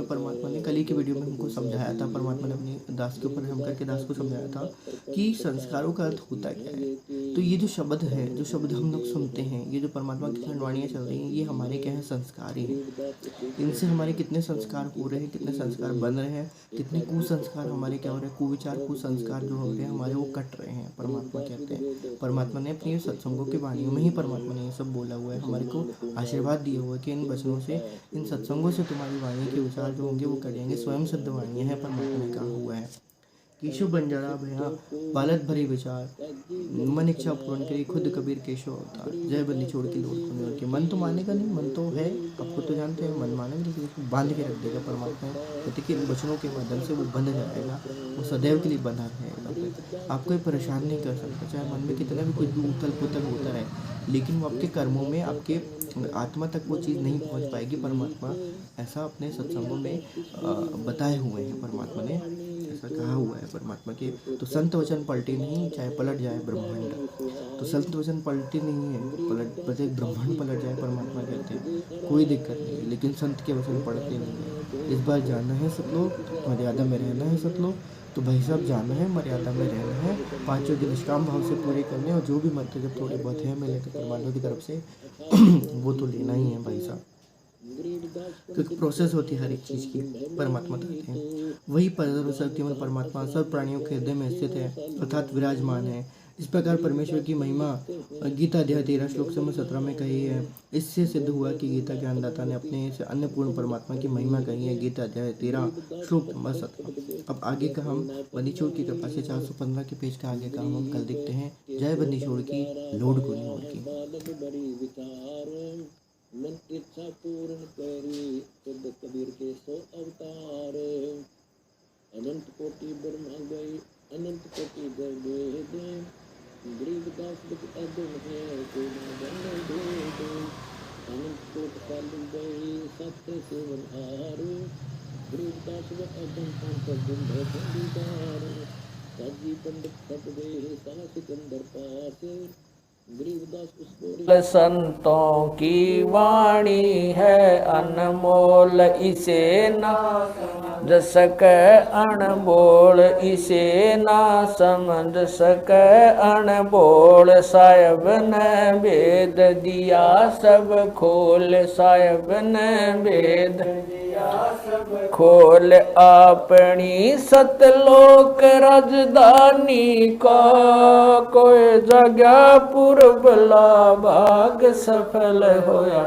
में हमको समझाया था, परमात्मा ने अपने दास के ऊपर हम करके दास को समझाया था कि संस्कारों का अर्थ होता क्या है। तो ये जो शब्द है, जो शब्द हम लोग सुनते हैं, ये जो परमात्मा की खंडवाणियाँ चल रही हैं, ये हमारे क्या है, संस्कार ही हैं। इनसे हमारे कितने संस्कार हो रहे हैं, कितने संस्कार बन रहे हैं, कितने कुसंस्कार हमारे क्या हो रहे हैं, कुविचार कुसंस्कार जो हो रहे हैं हमारे वो कट रहे हैं। परमात्मा कहते हैं, परमात्मा ने अपनी सत्संगों की वाणियों में ही परमात्मा ने ये सब बोला हुआ है, हमारे को आशीर्वाद दिया हुआ है कि इन वचनों से, इन सत्संगों से तुम्हारी वाणी के विचार जो होंगे वो कट जाएंगे। स्वयं सिद्ध वाणियाँ हैं, परमात्मा ने कहा हुआ है। केशव बंजारा भया बालत भरी विचार, मन इच्छा पूर्ण करे खुद कबीर केशव अवतार, जय बंदी छोड़ के लोट को के। मन तो मानेगा नहीं, मन तो है, आपको तो जानते हैं, मन मानेगा लेकिन उसको बांध के रख देगा परमात्मा। कहते कि इन वचनों के माध्यम से वो बंध जाएगा, वो सदैव के लिए बंधा रहेगा, आपको परेशान नहीं कर सकता, चाहे मन में कितना भी कुछ भी उथल पुथल होता है, लेकिन वो आपके कर्मों में, आपके आत्मा तक वो चीज़ नहीं पहुंच पाएगी। परमात्मा ऐसा अपने सत्संगों में बताए हुए हैं, परमात्मा ने ऐसा कहा हुआ है परमात्मा के। तो संत वचन पलटे नहीं, चाहे पलट जाए ब्रह्मांड, तो संत वचन पलटे नहीं है, प्रत्येक ब्रह्मांड पलट जाए, परमात्मा कहते हैं कोई दिक्कत नहीं है, लेकिन संत के वचन पढ़ते नहीं है। इस बार जानना है सतलोक, मर्यादा में रहना है सतलोक, तो भाई साहब जानना है, मर्यादा में रहना है, पांचों के निष्काम भाव से पूरे करने, और जो भी मतलब जब थोड़े बहुत है मिले तो परमात्मा की तरफ से वो तो लेना ही है भाई साहब, क्योंकि प्रोसेस होती है हर एक चीज़ की। परमात्मा कहते हैं वही शक्तिमान परमात्मा सब प्राणियों के हृदय में स्थित है अर्थात विराजमान है। इस प्रकार परमेश्वर की महिमा गीता अध्याय 13 श्लोक 17 में कही है। इससे सिद्ध हुआ कि गीता ज्ञानदाता ने अपने से अन्नपूर्ण परमात्मा की महिमा कही है, गीता अध्याय 13 श्लोक नंबर 17। अब आगे का हम बंदीछोड़ की कृपा से 415 के पेज का आगे का हम कल देखते हैं। जय बंदीछोड़ की, लोड को नहीं की। मन इच्छा पूर्ण करी खुद कबीर के 100 अवतार, अनंत कोटि ब्रह्मा गए अनंत कोटि वेद, गरीबदास दुख अदम है कोई न बंदे दे, अनंत कोट फल गए सत्य सेवन हार, गरीबदास व अदम पंथ बिंद बंदीदार, साजी पंडित सब गए सा सिकंदर पास, संतों की वाणी है अनमोल, इसे ना समझ सके अनबोल, इसे ना समझ सके अनबोल, साहिब ने वेद दिया सब खोल, साहिब ने वेद दिया सब खोल, अपनी सतलोक राजधानी को कोई जगह पूर्वला भाग सफल होया।